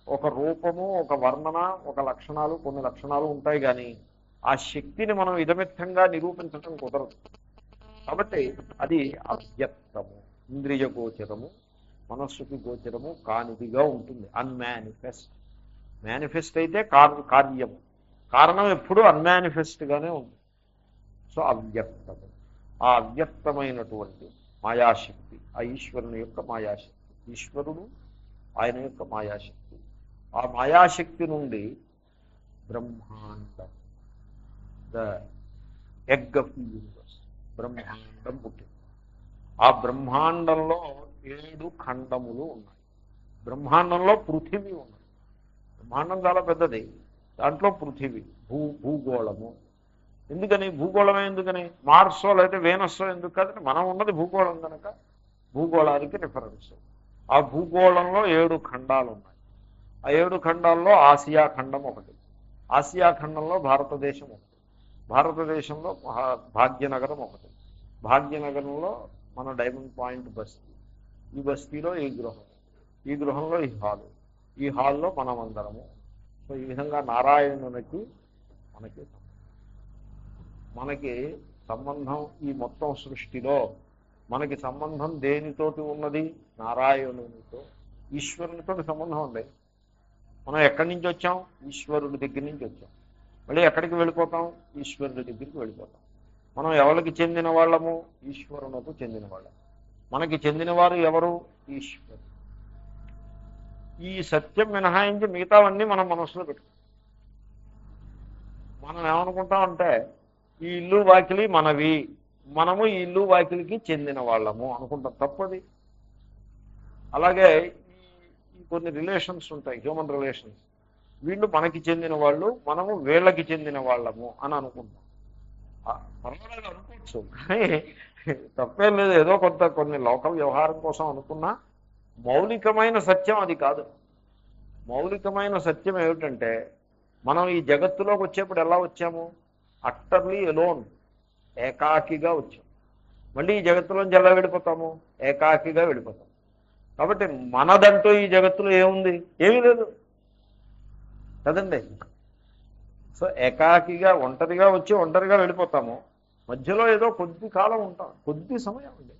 ఒక రూపము, ఒక వర్ణన, ఒక లక్షణాలు, కొన్ని లక్షణాలు ఉంటాయి. కానీ ఆ శక్తిని మనం ఇదమిత్తంగా నిరూపించటం కుదరదు. కాబట్టి అది అవ్యక్తము, ఇంద్రియ గోచరము, మనస్సుకి గోచరము కానిదిగా ఉంటుంది. అన్మానిఫెస్ట్. మేనిఫెస్ట్ అయితే కార్యము, కారణం ఎప్పుడూ అన్మానిఫెస్ట్గానే ఉంటుంది. సో అవ్యక్తము, ఆ అవ్యక్తమైనటువంటి మాయాశక్తి, ఆ ఈశ్వరుని యొక్క మాయాశక్తి. ఈశ్వరుడు ఆయన యొక్క మాయాశక్తి. ఆ మాయాశక్తి నుండి బ్రహ్మాండం, the egg of the universe, బ్రహ్మాండం పుట్టింది. ఆ బ్రహ్మాండంలో 7 ఖండములు ఉన్నాయి. బ్రహ్మాండంలో పృథివీ ఉన్నది. బ్రహ్మాండం చాలా పెద్దది, దాంట్లో పృథివీ, భూగోళము. ఎందుకని భూగోళమే? ఎందుకని మార్సో లేకపోతే వేనస్సో ఎందుకు కాదని, మనం ఉన్నది భూగోళం కనుక భూగోళానికి రిఫరెన్స్. ఆ భూగోళంలో 7 ఖండాలు ఉన్నాయి. ఆ 7 ఖండాల్లో ఆసియా ఖండం ఒకటి. ఆసియా ఖండంలో భారతదేశం ఒకటి. భారతదేశంలో భాగ్యనగరం ఒకటి. భాగ్యనగరంలో మన డైమండ్ పాయింట్ బస్తీ. ఈ బస్తీలో ఈ గృహం, ఈ గృహంలో ఈ హాలు, ఈ హాల్లో మనమందరము. సో ఈ విధంగా నారాయణునికి మనకి సంబంధం ఈ మొత్తం సృష్టిలో మనకి సంబంధం దేనితోటి ఉన్నది? నారాయణునితో, ఈశ్వరునితో సంబంధం ఉంది. మనం ఎక్కడి నుంచి వచ్చాం? ఈశ్వరుడి దగ్గర నుంచి వచ్చాం. మళ్ళీ ఎక్కడికి వెళ్ళిపోతాం? ఈశ్వరుడి దగ్గరికి వెళ్ళిపోతాం. మనం ఎవరికి చెందిన వాళ్ళము? ఈశ్వరునకు చెందిన వాళ్ళము. మనకి చెందినవారు ఎవరు? ఈశ్వరుడు. ఈ సత్యం మినహాయించి మిగతావన్నీ మనం మనసులో పెట్టుకుంటాం. మనం ఏమనుకుంటామంటే ఈ ఇల్లు వాకిలి మనవి, మనము ఈ ఇల్లు వాకిలికి చెందిన వాళ్ళము అనుకుంటాం. తప్పది. అలాగే ఈ కొన్ని రిలేషన్స్ ఉంటాయి, హ్యూమన్ రిలేషన్స్. వీళ్ళు మనకి చెందిన వాళ్ళు, మనము వీళ్ళకి చెందిన వాళ్ళము అని అనుకుంటాం. పర్వాలేదు అనుకోవచ్చు, కానీ తప్పేం లేదు. ఏదో కొన్ని లోకల్ వ్యవహారం కోసం అనుకున్నా మౌలికమైన సత్యం అది కాదు. మౌలికమైన సత్యం ఏమిటంటే మనం ఈ జగత్తులోకి వచ్చేప్పుడు ఎలా వచ్చాము? అట్టర్లీ ఎలోన్, ఏకాకిగా వచ్చాం. మళ్ళీ ఈ జగత్తులోంచి ఎలా వెళ్ళిపోతాము? ఏకాకిగా వెళ్ళిపోతాం. కాబట్టి మనదంటూ ఈ జగత్తులో ఏముంది? ఏమీ లేదు కదండి. సో ఏకాకిగా ఒంటరిగా వచ్చి ఒంటరిగా వెళ్ళిపోతాము. మధ్యలో ఏదో కొద్ది కాలం ఉంటాం, కొద్ది సమయం అండి.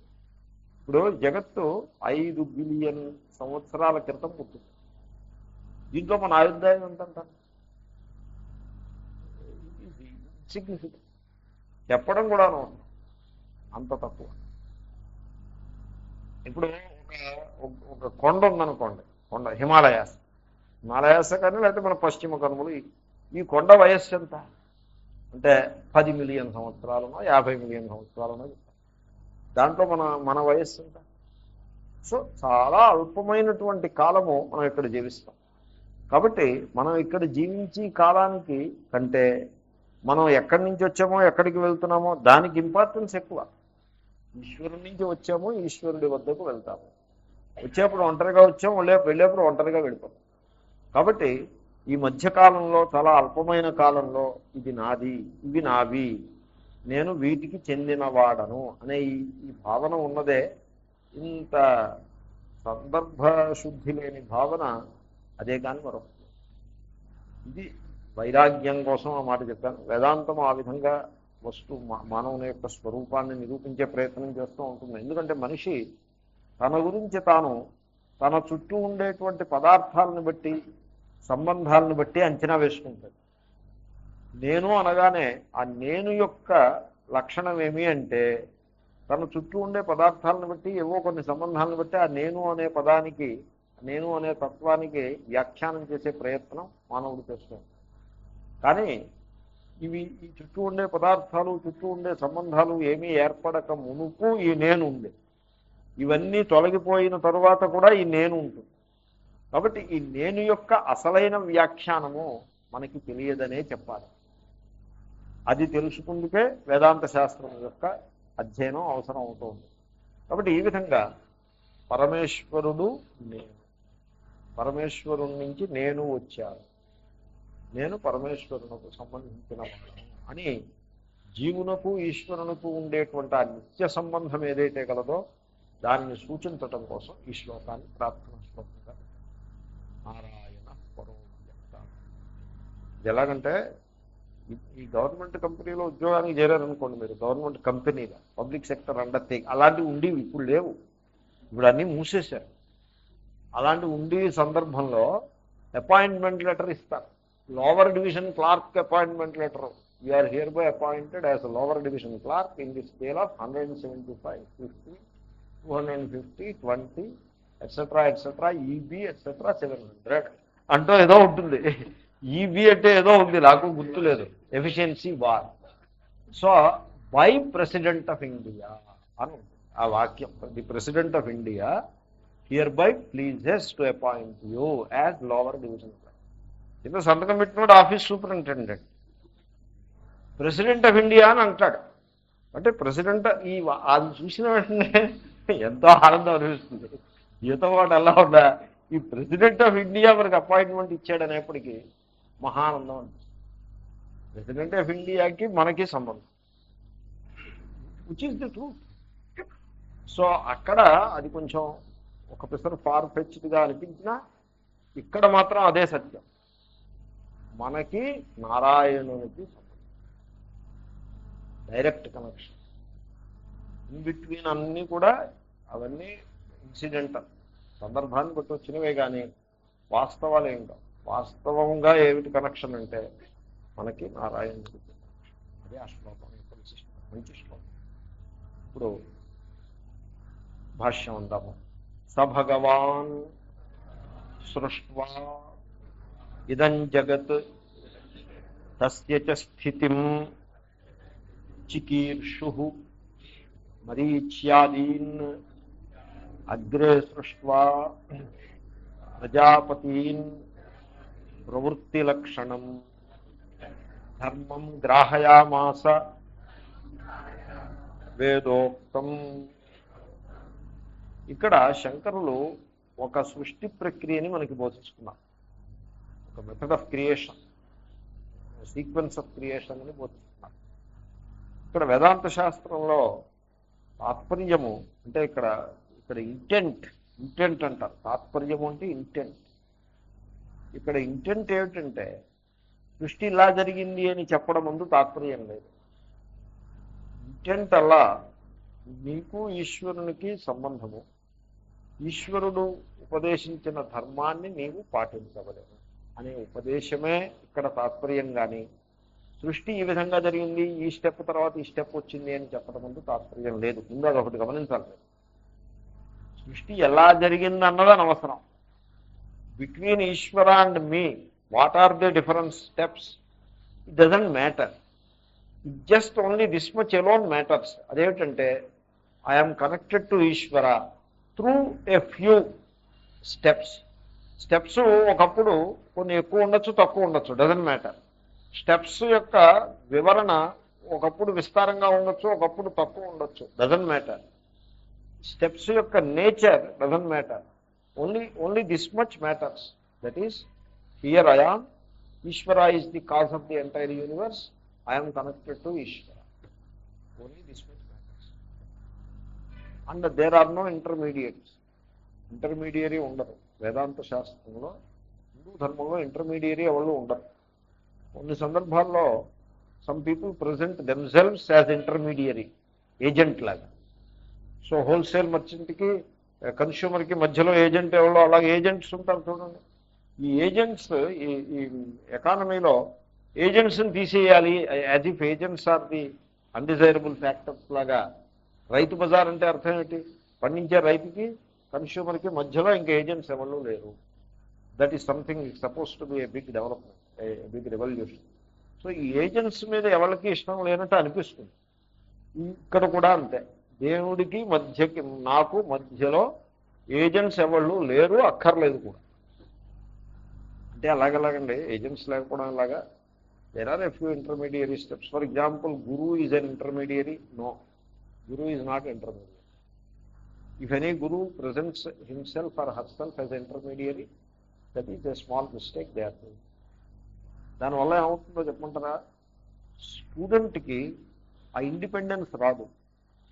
ఇప్పుడు జగత్తు 5 బిలియన్ సంవత్సరాల క్రితం పుట్టింది. దీంట్లో మన ఆయుర్దాయం ఎంతంటారు? సిగ్నిఫికెంట్. చెప్పడం కూడాను అంత తక్కువ. ఇప్పుడు ఒక కొండ ఉందనుకోండి, కొండ హిమాలయాస్ కానీ లేకపోతే మన పశ్చిమ కనుమలు. ఈ కొండ వయస్సు ఎంత అంటే 10 మిలియన్ సంవత్సరాలనో 50 మిలియన్ సంవత్సరాలనో చెప్తాం. దాంట్లో మన వయస్సు ఎంత? సో చాలా అల్పమైనటువంటి కాలము మనం ఇక్కడ జీవిస్తాం. కాబట్టి మనం ఇక్కడ జీవించి కాలానికి కంటే మనం ఎక్కడి నుంచి వచ్చామో ఎక్కడికి వెళ్తున్నామో దానికి ఇంపార్టెన్స్ ఎక్కువ. ఈశ్వరుడి నుంచి వచ్చామో ఈశ్వరుడి వద్దకు వెళ్తాము. వచ్చేప్పుడు ఒంటరిగా వచ్చాము, వెళ్ళేప్పుడు ఒంటరిగా వెళ్ళిపోతాం. కాబట్టి ఈ మధ్యకాలంలో, చాలా అల్పమైన కాలంలో ఇది నాది, ఇవి నావి, నేను వీటికి చెందినవాడను అనే ఈ భావన ఉన్నదే. ఇంత సందర్భశుద్ధి లేని భావన అదే కానీ మరొకటి. ఇది వైరాగ్యం కోసం ఆ మాట చెప్పాను. వేదాంతం ఆ విధంగా మానవుని యొక్క స్వరూపాన్ని నిరూపించే ప్రయత్నం చేస్తూ ఉంటుంది. ఎందుకంటే మనిషి తన గురించి తాను తన చుట్టూ ఉండేటువంటి పదార్థాలను బట్టి, సంబంధాలను బట్టి అంచనా వేసుకుంటాడు. నేను అనగానే ఆ నేను యొక్క లక్షణం ఏమి అంటే తన చుట్టూ ఉండే పదార్థాలను బట్టి, ఏవో కొన్ని సంబంధాలను బట్టి ఆ నేను అనే పదానికి, నేను అనే తత్వానికి వ్యాఖ్యానం చేసే ప్రయత్నం మానవుడు చేస్తుంది. కానీ ఈ చుట్టూ ఉండే పదార్థాలు, చుట్టూ ఉండే సంబంధాలు ఏమీ ఏర్పడక మునుపు ఈ నేను ఉంది. ఇవన్నీ తొలగిపోయిన తరువాత కూడా ఈ నేను ఉంటుంది. కాబట్టి ఈ నేను యొక్క అసలైన వ్యాఖ్యానము మనకి తెలియదనే చెప్పాలి. అది తెలుసుకుందుకే వేదాంత శాస్త్రం యొక్క అధ్యయనం అవసరం అవుతుంది. కాబట్టి ఈ విధంగా పరమేశ్వరుడు నేను, పరమేశ్వరుడి నుంచి నేను వచ్చాను, నేను పరమేశ్వరునకు సంబంధించిన వాడను అని జీవునకు ఈశ్వరునకు ఉండేటువంటి ఆ నిత్య సంబంధం ఏదైతే గలదో దానిని సూచించటం కోసం ఈ శ్లోకాన్ని ప్రార్థన శ్లోకంగా నారాయణ పరోవ్యక్త. ఇది ఎలాగంటే ఈ గవర్నమెంట్ కంపెనీలో ఉద్యోగానికి చేరారనుకోండి మీరు, గవర్నమెంట్ కంపెనీలో పబ్లిక్ సెక్టర్ అండర్టేక్ అలాంటివి ఉండేవి, ఇప్పుడు లేవు, ఇప్పుడు అన్నీ మూసేశారు. అలాంటి ఉండే సందర్భంలో అపాయింట్మెంట్ లెటర్ ఇస్తారు. Lower division clerk appointment letter, we are hereby appointed as lower division clerk in the scale of 175, 50, 250, 20 etcetera etcetera, EB etcetera 700 అంటూ ఏదో ఉంటుంది. ఈబీ అంటే ఏదో ఉంది, నాకు గుర్తులేదు. Efficiency bar. So by president of India అని ఉంటుంది ఆ వాక్యం. The president of India hereby pleases to appoint you as lower division. ఇది సంతకం పెట్టినోడు office superintendent, president of India అని అంటాడు. అంటే ప్రెసిడెంట్ అది చూసిన వెంటనే ఎంతో ఆనందం అనిపిస్తుంది. ఈతో పాటు ఎలా ఉన్నా ఈ ప్రెసిడెంట్ ఆఫ్ ఇండియా మనకి అపాయింట్మెంట్ ఇచ్చాడనేప్పటికీ మహానందం అనిపిస్తుంది. ప్రెసిడెంట్ ఆఫ్ ఇండియాకి మనకి సంబంధం, which is the truth. So అక్కడ అది కొంచెం ఒక పిసరు ఫార్ ఫెచ్డ్గా అనిపించినా ఇక్కడ మాత్రం అదే సత్యం. మనకి నారాయణునికి డైరెక్ట్ కనెక్షన్. ఇన్ బిట్వీన్ అన్నీ కూడా అవన్నీ ఇన్సిడెంటల్, సందర్భాన్ని బట్టి వచ్చినవే కానీ వాస్తవాలు ఏం కావు. వాస్తవంగా ఏమిటి కనెక్షన్ అంటే మనకి నారాయణుడికి అదే ఆ శ్లోకం యొక్క విశిష్టం. మంచి శ్లోకం. ఇప్పుడు భాష్యం అందాము. స భగవాన్ సృష్ట్వా ఇదం జగత్ తస్య చ స్థితిం చికీర్షుః మరీచ్యాదీన్ అగ్రే సృష్ట్వా ప్రజాపతీన్ ప్రవృత్తిలక్షణం ధర్మం గ్రాహయామాస వేదోక్తం. ఇక్కడ శంకరులు ఒక సృష్టి ప్రక్రియని మనకి బోధిస్తున్నారు. ఒక method of creation, sequence of creation అని బోధిస్తున్నారు. ఇక్కడ వేదాంత శాస్త్రంలో తాత్పర్యము అంటే ఇక్కడ ఇంటెంట్ అంటారు. తాత్పర్యము అంటే ఇంటెంట్. ఇక్కడ ఇంటెంట్ ఏమిటంటే సృష్టి ఇలా జరిగింది అని చెప్పడం ముందు తాత్పర్యం లేదు. ఇంటెంట్ అలా నీకు ఈశ్వరునికి సంబంధము, ఈశ్వరుడు ఉపదేశించిన ధర్మాన్ని నీవు పాటించవలేము అనే ఉపదేశమే ఇక్కడ తాత్పర్యం. కానీ సృష్టి ఈ విధంగా జరిగింది, ఈ స్టెప్ తర్వాత ఈ స్టెప్ వచ్చింది అని చెప్పడం ముందు తాత్పర్యం లేదు. ముందు అదొకటి గమనించాలి. సృష్టి ఎలా జరిగింది అన్నది అనవసరం. Between Ishwara and me what are the different steps, it doesn't matter. It just only this much alone matters. అదేమిటంటే I'm connected to Ishwara through a few steps. Steps ఒకప్పుడు కొన్ని ఎక్కువ ఉండొచ్చు, తక్కువ ఉండొచ్చు, డజంట్ మ్యాటర్. స్టెప్స్ యొక్క వివరణ ఒకప్పుడు విస్తారంగా ఉండొచ్చు, ఒకప్పుడు తక్కువ ఉండొచ్చు, డజంట్ మ్యాటర్. స్టెప్స్ యొక్క nature doesn't matter. Only this much matters. That is here I am, Ishwara is the cause of the entire universe, I'm connected to Ishwara. Only this much matters. And there are no intermediates. Intermediary ఉండదు వేదాంత శాస్త్రంలో. హిందూ ధర్మంలో intermediary ఎవరు ఉండరు. కొన్ని సందర్భాల్లో some people present themselves as intermediary, agent లాగా. So wholesale మర్చెంట్కి కన్స్యూమర్కి మధ్యలో agent ఎవరో అలాగే ఏజెంట్స్ ఉంటారు చూడండి. ఈ ఏజెంట్స్ ఈ ఎకానమీలో ఏజెంట్స్ని తీసేయాలి, as if agents are the undesirable factors లాగా. రైతు బజార్ అంటే అర్థం ఏంటి? పండించే రైతుకి కన్స్యూమర్కి మధ్యలో ఇంకా ఏజెంట్స్ ఎవరు లేరు. That is something suppose to be a big development, a big revolution. So ఈ ఏజెంట్స్ మీద ఎవరికి ఇష్టం లేనట్టు అనిపిస్తుంది. ఇక్కడ కూడా అంతే. దేవుడికి మధ్యకి నాకు మధ్యలో ఏజెంట్స్ ఎవళ్ళు లేరు, అక్కర్లేదు కూడా. అంటే అలాగలాగండి, ఏజెంట్స్ లేకపోవడం లాగా. There are a few intermediary steps. For example, guru is an intermediary? No, Guru is not intermediary. If any Guru presents himself or herself as intermediary, that is a small mistake they are doing. దానివల్ల ఏమవుతుందో చెప్పమంటారా? స్టూడెంట్కి ఆ independence రాదు.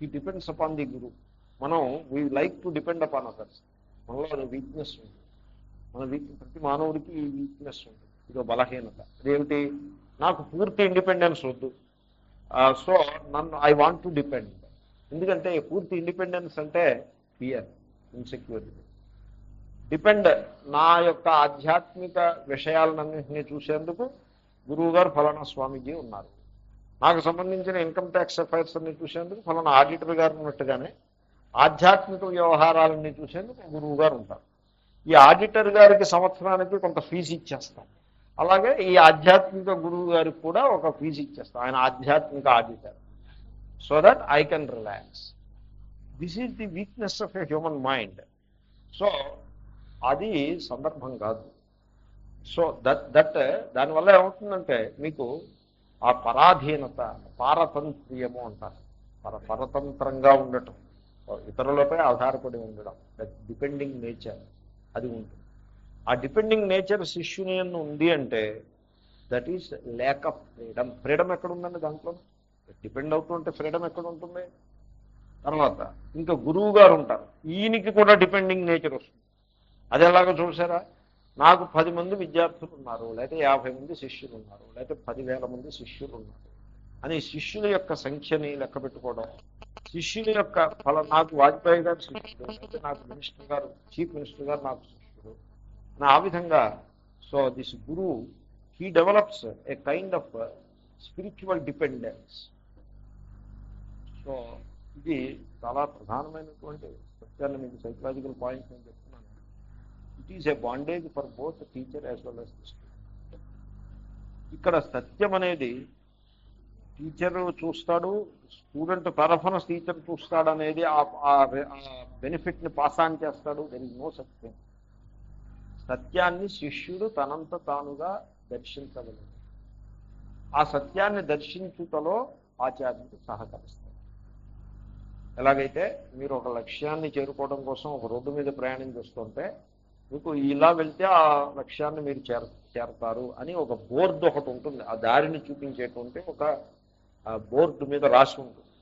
He depends upon the గురు. మనం we like to depend upon others. మనలో అది weakness ఉంది. ప్రతి మానవుడికి ఈ వీక్నెస్ ఉంటుంది. ఇదో బలహీనత. అదేమిటి? నాకు పూర్తి ఇండిపెండెన్స్ వద్దు, so I want to depend. ఎందుకంటే పూర్తి ఇండిపెండెన్స్ అంటే ఫియర్, ఇన్సెక్యూరిటీ. డిపెండ్, నా యొక్క ఆధ్యాత్మిక విషయాలన్నింటినీ చూసేందుకు గురువుగారు ఫలానా స్వామీజీ ఉన్నారు, నాకు సంబంధించిన ఇన్కమ్ ట్యాక్స్ అఫైర్స్ అన్ని చూసేందుకు ఫలానా ఆడిటర్ గారు ఉన్నట్టుగానే ఆధ్యాత్మిక వ్యవహారాలన్నీ చూసేందుకు గురువు గారు ఉంటారు. ఈ ఆడిటర్ గారికి సంవత్సరానికి కొంత ఫీజు ఇచ్చేస్తాం. అలాగే ఈ ఆధ్యాత్మిక గురువు గారికి కూడా ఒక ఫీజు ఇచ్చేస్తాం. ఆయన ఆధ్యాత్మిక auditor. So that I can relax. This is the weakness of a human mind. So అది సందర్భం కాదు. సో దానివల్ల ఏమవుతుందంటే మీకు ఆ పరాధీనత, పారతంత్ర్యము అంటారు. పరతంత్రంగా ఉండటం, ఇతరులపై ఆధారపడి ఉండడం, దట్ డిపెండింగ్ నేచర్ అది ఉంటుంది. ఆ డిపెండింగ్ నేచర్ శిష్యుని యందు ఉంది అంటే that is lack of freedom. Freedom ఎక్కడ ఉందండి దాంట్లో? డిపెండ్ అవుతుంటే ఫ్రీడమ్ ఎక్కడ ఉంటుంది? తర్వాత ఇంకా గురువు గారు ఉంటారు, ఈయనకి కూడా డిపెండింగ్ నేచర్ వస్తుంది. అది ఎలాగో చూసారా? నాకు 10 మంది విద్యార్థులు ఉన్నారు, లేకపోతే 50 మంది శిష్యులు ఉన్నారు, లేకపోతే 10,000 మంది శిష్యులు ఉన్నారు అని శిష్యుల యొక్క సంఖ్యని లెక్క పెట్టుకోవడం, శిష్యుల యొక్క నాకు వాజ్పేయి గారు శిష్యుడు, లేకపోతే నాకు మినిస్టర్ గారు, చీఫ్ మినిస్టర్ గారు నాకు శిష్యుడు అని ఆ విధంగా. So this Guru he develops a kind of spiritual dependence. So ఇది చాలా ప్రధానమైనటువంటి సత్యాన్ని, మీకు సైకలాజికల్ పాయింట్ నేను చెప్తున్నాను. It is a bondage for both teacher as well as the student. ఇక్కడ సత్యం అనేది టీచర్ చూస్తాడు, స్టూడెంట్ తరఫున టీచర్ చూస్తాడు అనేది ఆ బెనిఫిట్ని పాస్ ఆన్ చేస్తాడు. దెర్ ఇస్ నో సత్యం. సత్యాన్ని శిష్యుడు తనంత తానుగా దర్శించగలడు. ఆ సత్యాన్ని దర్శించుటలో ఆచార్యుడు సహకరిస్తాడు. ఎలాగైతే మీరు ఒక లక్ష్యాన్ని చేరుకోవడం కోసం ఒక రోడ్డు మీద ప్రయాణం చేస్తుంటే మీకు ఇలా వెళ్తే ఆ లక్ష్యాన్ని మీరు చేరతారు అని ఒక బోర్డు ఒకటి ఉంటుంది, ఆ దారిని చూపించేటువంటి ఒక బోర్డు మీద రాసి ఉంటుంది.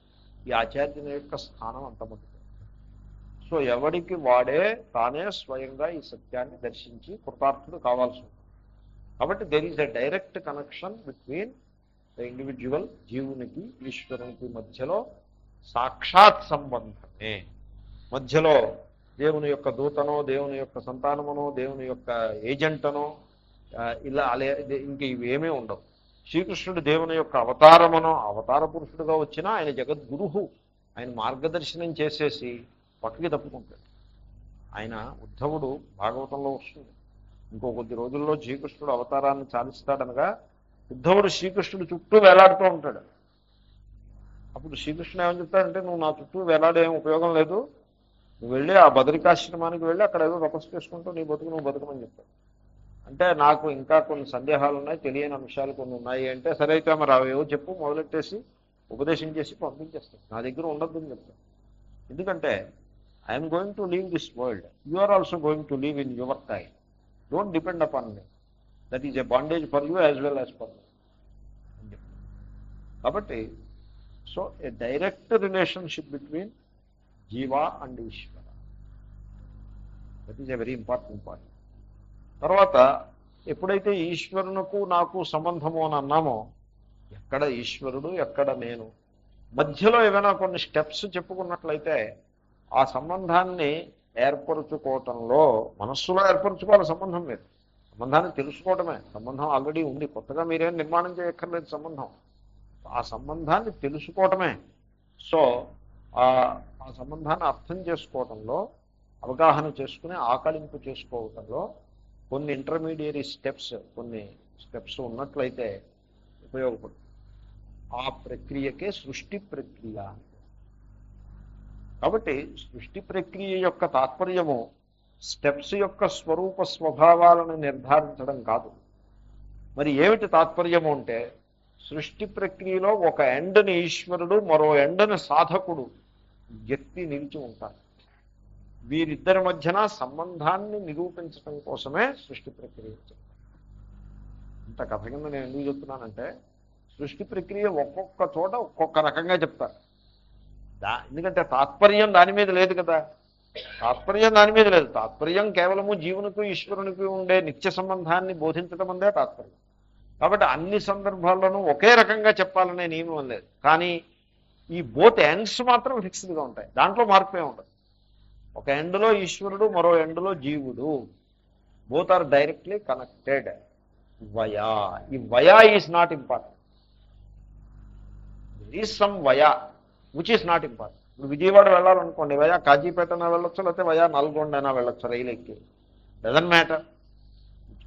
ఈ ఆచార్యుని యొక్క స్థానం అంత మటుకు. సో ఎవడికి వాడే తానే స్వయంగా ఈ సత్యాన్ని దర్శించి కృతార్థుడు కావాల్సి ఉంటుంది. కాబట్టి there is a direct connection between the individual, జీవునికి ఈశ్వరునికి మధ్యలో సాక్షాత్ సంబంధమే. మధ్యలో దేవుని యొక్క దూతనో, దేవుని యొక్క సంతానమనో, దేవుని యొక్క ఏజెంటనో ఇలా ఇంక ఇవేమీ ఉండవు. శ్రీకృష్ణుడు దేవుని యొక్క అవతారమనో, అవతార పురుషుడుగా వచ్చినా ఆయన జగద్గురువు, ఆయన మార్గదర్శనం చేసేసి పక్కకి తప్పుకుంటాడు. ఆయన ఉద్ధవుడు భాగవతంలో వస్తుంది, ఇంకో కొద్ది రోజుల్లో శ్రీకృష్ణుడు అవతారాన్ని చాలిస్తాడనగా ఉద్ధవుడు శ్రీకృష్ణుడు చుట్టూ వేలాడుతూ ఉంటాడు. అప్పుడు శ్రీకృష్ణుడు ఏమని చెప్తాడంటే, నువ్వు నా చుట్టూ వేలాడేం ఉపయోగం లేదు, నువ్వు వెళ్ళి ఆ బదరికాశ్రమానికి వెళ్ళి అక్కడ ఏదో తపస్సు చేసుకుంటూ నీ బతుకు నువ్వు బతుకమని చెప్తాడు. అంటే నాకు ఇంకా కొన్ని సందేహాలు ఉన్నాయి, తెలియని అంశాలు కొన్ని ఉన్నాయి అంటే, సరే అయితే మరి అవేవో చెప్పు మొదలెట్టేసి ఉపదేశం చేసి పంపించేస్తాను. నా దగ్గర ఉండద్దని చెప్తాను. ఎందుకంటే I'm going to leave this world, you are also going to leave in your time. Don't depend upon me, that is a bondage for you as well as for me అని చెప్తాను. కాబట్టి so a direct relationship between jiva and Ishwara, that is a very important point. తర్వాత ఎప్పుడైతే ఈశ్వరునకు నాకు సంబంధము అని అన్నామో, ఎక్కడ ఈశ్వరుడు ఎక్కడ నేను, మధ్యలో ఏమైనా కొన్ని స్టెప్స్ చెప్పుకున్నట్లయితే ఆ సంబంధాన్ని ఏర్పరచుకోవటంలో, మనస్సులో ఏర్పరచుకోవాలి సంబంధం లేదు, సంబంధాన్ని తెలుసుకోవటమే. సంబంధం ఆల్రెడీ ఉంది, కొత్తగా మీరేం నిర్మాణం చేయక్కర్లేదు సంబంధం. ఆ సంబంధాన్ని తెలుసుకోవటమే. సో ఆ సంబంధాన్ని అర్థం చేసుకోవటంలో, అవగాహన చేసుకుని ఆకలింపు చేసుకోవటంలో కొన్ని ఇంటర్మీడియరీ స్టెప్స్, కొన్ని స్టెప్స్ ఉన్నట్లయితే ఉపయోగపడుతుంది. ఆ ప్రక్రియకే సృష్టి ప్రక్రియ. కాబట్టి సృష్టి ప్రక్రియ యొక్క తాత్పర్యము స్టెప్స్ యొక్క స్వరూప స్వభావాలను నిర్ధారించడం కాదు. మరి ఏమిటి తాత్పర్యము అంటే, సృష్టి ప్రక్రియలో ఒక ఎండ్ని ఈశ్వరుడు, మరో ఎండ్ని సాధకుడు వ్యక్తి నిలిచి ఉంటారు. వీరిద్దరి మధ్యన సంబంధాన్ని నిరూపించడం కోసమే సృష్టి ప్రక్రియ. ఇంత కథ కింద నేను ఎందుకు చెప్తున్నానంటే, సృష్టి ప్రక్రియ ఒక్కొక్క చోట ఒక్కొక్క రకంగా చెప్తారు. ఎందుకంటే తాత్పర్యం దాని మీద లేదు కదా, తాత్పర్యం దాని మీద లేదు. తాత్పర్యం కేవలము జీవునికి ఈశ్వరునికి ఉండే నిత్య సంబంధాన్ని బోధించడం అందే తాత్పర్యం. కాబట్టి అన్ని సందర్భాల్లోనూ ఒకే రకంగా చెప్పాలనే నియమం లేదు. కానీ ఈ బోత్ ఎండ్స్ మాత్రం ఫిక్స్డ్గా ఉంటాయి, దాంట్లో మార్పే ఉండదు. ఒక ఎండ్లో ఈశ్వరుడు, మరో ఎండ్లో జీవుడు, both are directly connected via. ఈ via is not important. There is some via which is not important. ఇప్పుడు విజయవాడ వెళ్ళాలనుకోండి, వయా కాజీపేటనా వెళ్ళొచ్చు, లేకపోతే వయా నల్గొండ అయినా వెళ్ళొచ్చు రైలు ఎక్కి, doesn't matter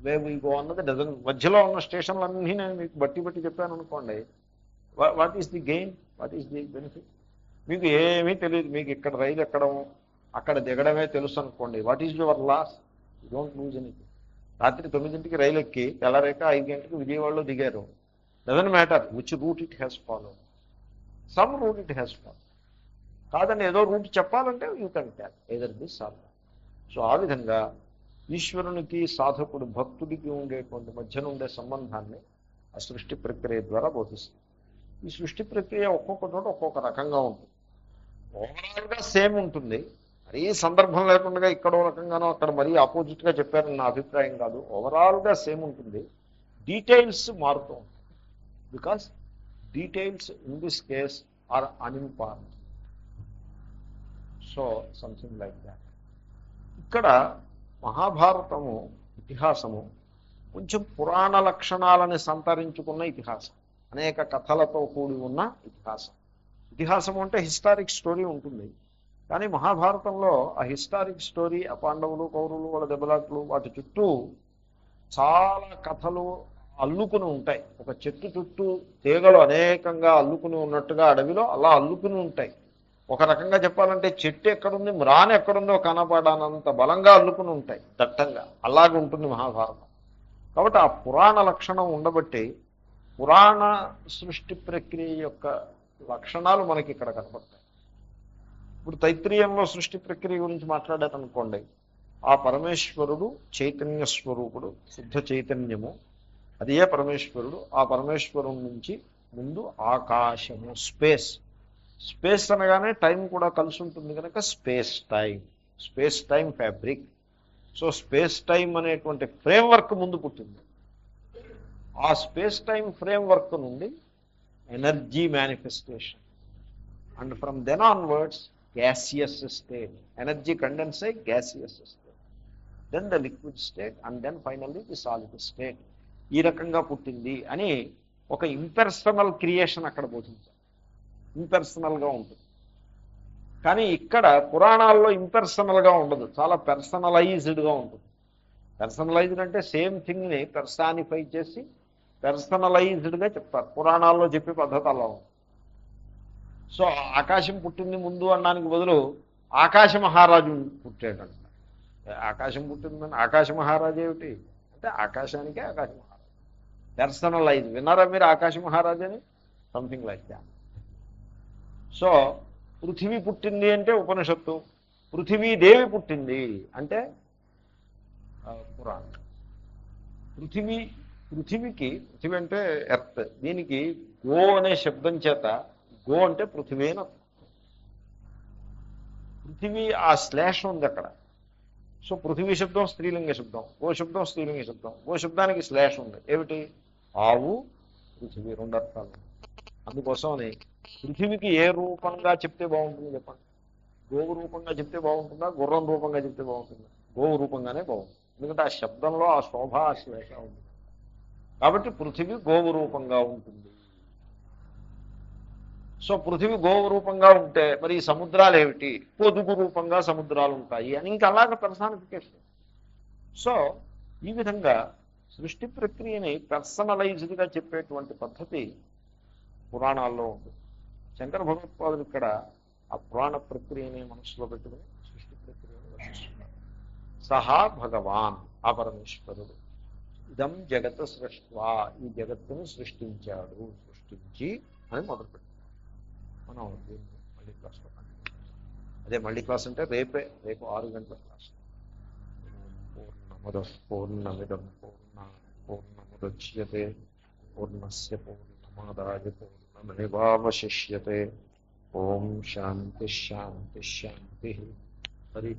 way we go అన్నది డజన్. మధ్యలో ఉన్న స్టేషన్లన్నీ నేను మీకు బట్టి చెప్పాను అనుకోండి, what is the gain, what is the benefit? మీకు ఏమీ తెలియదు. మీకు ఇక్కడ రైలు ఎక్కడం, అక్కడ దిగడమే తెలుసు అనుకోండి, what is your loss? You don't lose anything. రాత్రి 9ంటికి రైలు ఎక్కి తెల్లరేక 5 గంటలకు విజయవాడలో దిగారు, doesn't matter which route it has follow, some route it has follow. కాదని ఏదో రూట్ చెప్పాలంటే you can tell either this or. So ఆ విధంగా ఈశ్వరునికి సాధకుడు భక్తుడికి ఉండేటువంటి మధ్యన ఉండే సంబంధాన్ని ఆ సృష్టి ప్రక్రియ ద్వారా బోధిస్తుంది. ఈ సృష్టి ప్రక్రియ ఒక్కొక్క చోట ఒక్కొక్క రకంగా ఉంటుంది. ఓవరాల్గా సేమ్ ఉంటుంది. మరీ సందర్భం లేకుండా ఇక్కడో రకంగానో అక్కడ మరీ ఆపోజిట్గా చెప్పారని నా అభిప్రాయం కాదు. ఓవరాల్గా సేమ్ ఉంటుంది, డీటెయిల్స్ మారుతూ ఉంటాయి. Because details in this case are unimportant. So something like that. ఇక్కడ మహాభారతము ఇతిహాసము కొంచెం పురాణ లక్షణాలని సంతరించుకున్న ఇతిహాసం, అనేక కథలతో కూడి ఉన్న ఇతిహాసం. ఇతిహాసం అంటే హిస్టారిక్ స్టోరీ ఉంటుంది, కానీ మహాభారతంలో ఆ హిస్టారిక్ స్టోరీ, ఆ పాండవులు కౌరవులు వాళ్ళ దెబ్బలాట్లు, వాటి చుట్టూ చాలా కథలు అల్లుకుని ఉంటాయి. ఒక చెట్టు చుట్టూ తీగలు అనేకంగా అల్లుకుని ఉన్నట్టుగా అడవిలో అలా అల్లుకుని ఉంటాయి. ఒక రకంగా చెప్పాలంటే చెట్టు ఎక్కడుంది, మ్రాన్ ఎక్కడుందో కనపడనంత బలంగా అల్లుకుని ఉంటాయి, దట్టంగా. అలాగే ఉంటుంది మహాభారతం. కాబట్టి ఆ పురాణ లక్షణం ఉండబట్టి పురాణ సృష్టి ప్రక్రియ యొక్క లక్షణాలు మనకి ఇక్కడ కనపడతాయి. ఇప్పుడు తైత్రీయంలో సృష్టి ప్రక్రియ గురించి మాట్లాడారనుకోండి, ఆ పరమేశ్వరుడు చైతన్య స్వరూపుడు, శుద్ధ చైతన్యము, అదే పరమేశ్వరుడు. ఆ పరమేశ్వరుడు నుంచి ముందు ఆకాశము, స్పేస్. స్పేస్ అనగానే టైం కూడా కలిసి ఉంటుంది కనుక space time fabric. So space time అనేటువంటి ఫ్రేమ్వర్క్ ముందు పుట్టింది. ఆ స్పేస్ టైం ఫ్రేమ్వర్క్ నుండి energy manifestation, and from then onwards gaseous state, energy condense అయ్యి gaseous state, then the liquid state, and then finally the solid state. ఈ రకంగా పుట్టింది అని ఒక ఇంపర్సనల్ క్రియేషన్ అక్కడ బోధించారు. ఇంపర్సనల్గా ఉంటుంది. కానీ ఇక్కడ పురాణాల్లో ఇంపర్సనల్గా ఉండదు, చాలా పర్సనలైజ్డ్గా ఉంటుంది. పర్సనలైజ్డ్ అంటే సేమ్ థింగ్ని పర్సానిఫై చేసి పర్సనలైజ్డ్గా చెప్తారు. పురాణాల్లో చెప్పే పద్ధతి అలా ఉంది. సో ఆకాశం పుట్టింది ముందు అనడానికి బదులు ఆకాశ మహారాజు పుట్టాడంట. ఆకాశం పుట్టిందని ఆకాశ మహారాజు ఏమిటి అంటే ఆకాశానికే ఆకాశ మహారాజు. పర్సనలైజ్. విన్నారా మీరు ఆకాశ మహారాజు అని? Something like that. సో పృథివీ పుట్టింది అంటే ఉపనిషత్తు, పృథివీదేవి పుట్టింది అంటే పురాణం. పృథివీకి, పృథివీ అంటే ఎర్త్, దీనికి గో అనే శబ్దం చేత, గో అంటే పృథివీ అని అర్థం. పృథివీ ఆ శ్లేష ఉంది అక్కడ. సో పృథివీ శబ్దం స్త్రీలింగ శబ్దం, గో శబ్దం స్త్రీలింగ శబ్దం. గో శబ్దానికి శ్లేష ఉంది. ఏమిటి? ఆవు, పృథివీ, రెండు అర్థాలు. అందుకోసమని పృథివీకి ఏ రూపంగా చెప్తే బాగుంటుంది చెప్పండి? గోవు రూపంగా చెప్తే బాగుంటుందా, గుర్రం రూపంగా చెప్తే బాగుంటుందా? గోవు రూపంగానే బాగుంటుంది. ఎందుకంటే ఆ శబ్దంలో ఆ శోభ, ఆ శ్లేష ఉంది. కాబట్టి పృథివీ గోవు రూపంగా ఉంటుంది. సో పృథివీ గోవు రూపంగా ఉంటే మరి ఈ సముద్రాలు ఏమిటి? పొదుగు రూపంగా సముద్రాలు ఉంటాయి అని ఇంకా అలాగ పర్సానిఫికేషన్. సో ఈ విధంగా సృష్టి ప్రక్రియని పర్సనలైజ్డ్గా చెప్పేటువంటి పద్ధతి పురాణాల్లో ఉంటుంది. శంకర భగవత్పాదులు ఇక్కడ ఆ పురాణ ప్రక్రియని మనసులో పెట్టుకుని సృష్టి ప్రక్రియను వర్ణిస్తున్నారు. సహా భగవాన్, ఆ పరమేశ్వరుడు, ఇదం జగత్ సృష్ట్వా, ఈ జగత్తును సృష్టించాడు, సృష్టించి అని మొదలుపెట్టాడు. మనం దీన్ని మళ్ళీ క్లాస్లో అదే మళ్ళీ క్లాస్ అంటే రేపు 6 గంటల క్లాస్. పూర్ణముద పూర్ణమిదం పూర్ణముద్యతే పూర్ణస్య పూర్ణమాదాయ పూర్ణమేవావశిష్యతే. ఓం శాంతి శాంతి శాంతి. హరి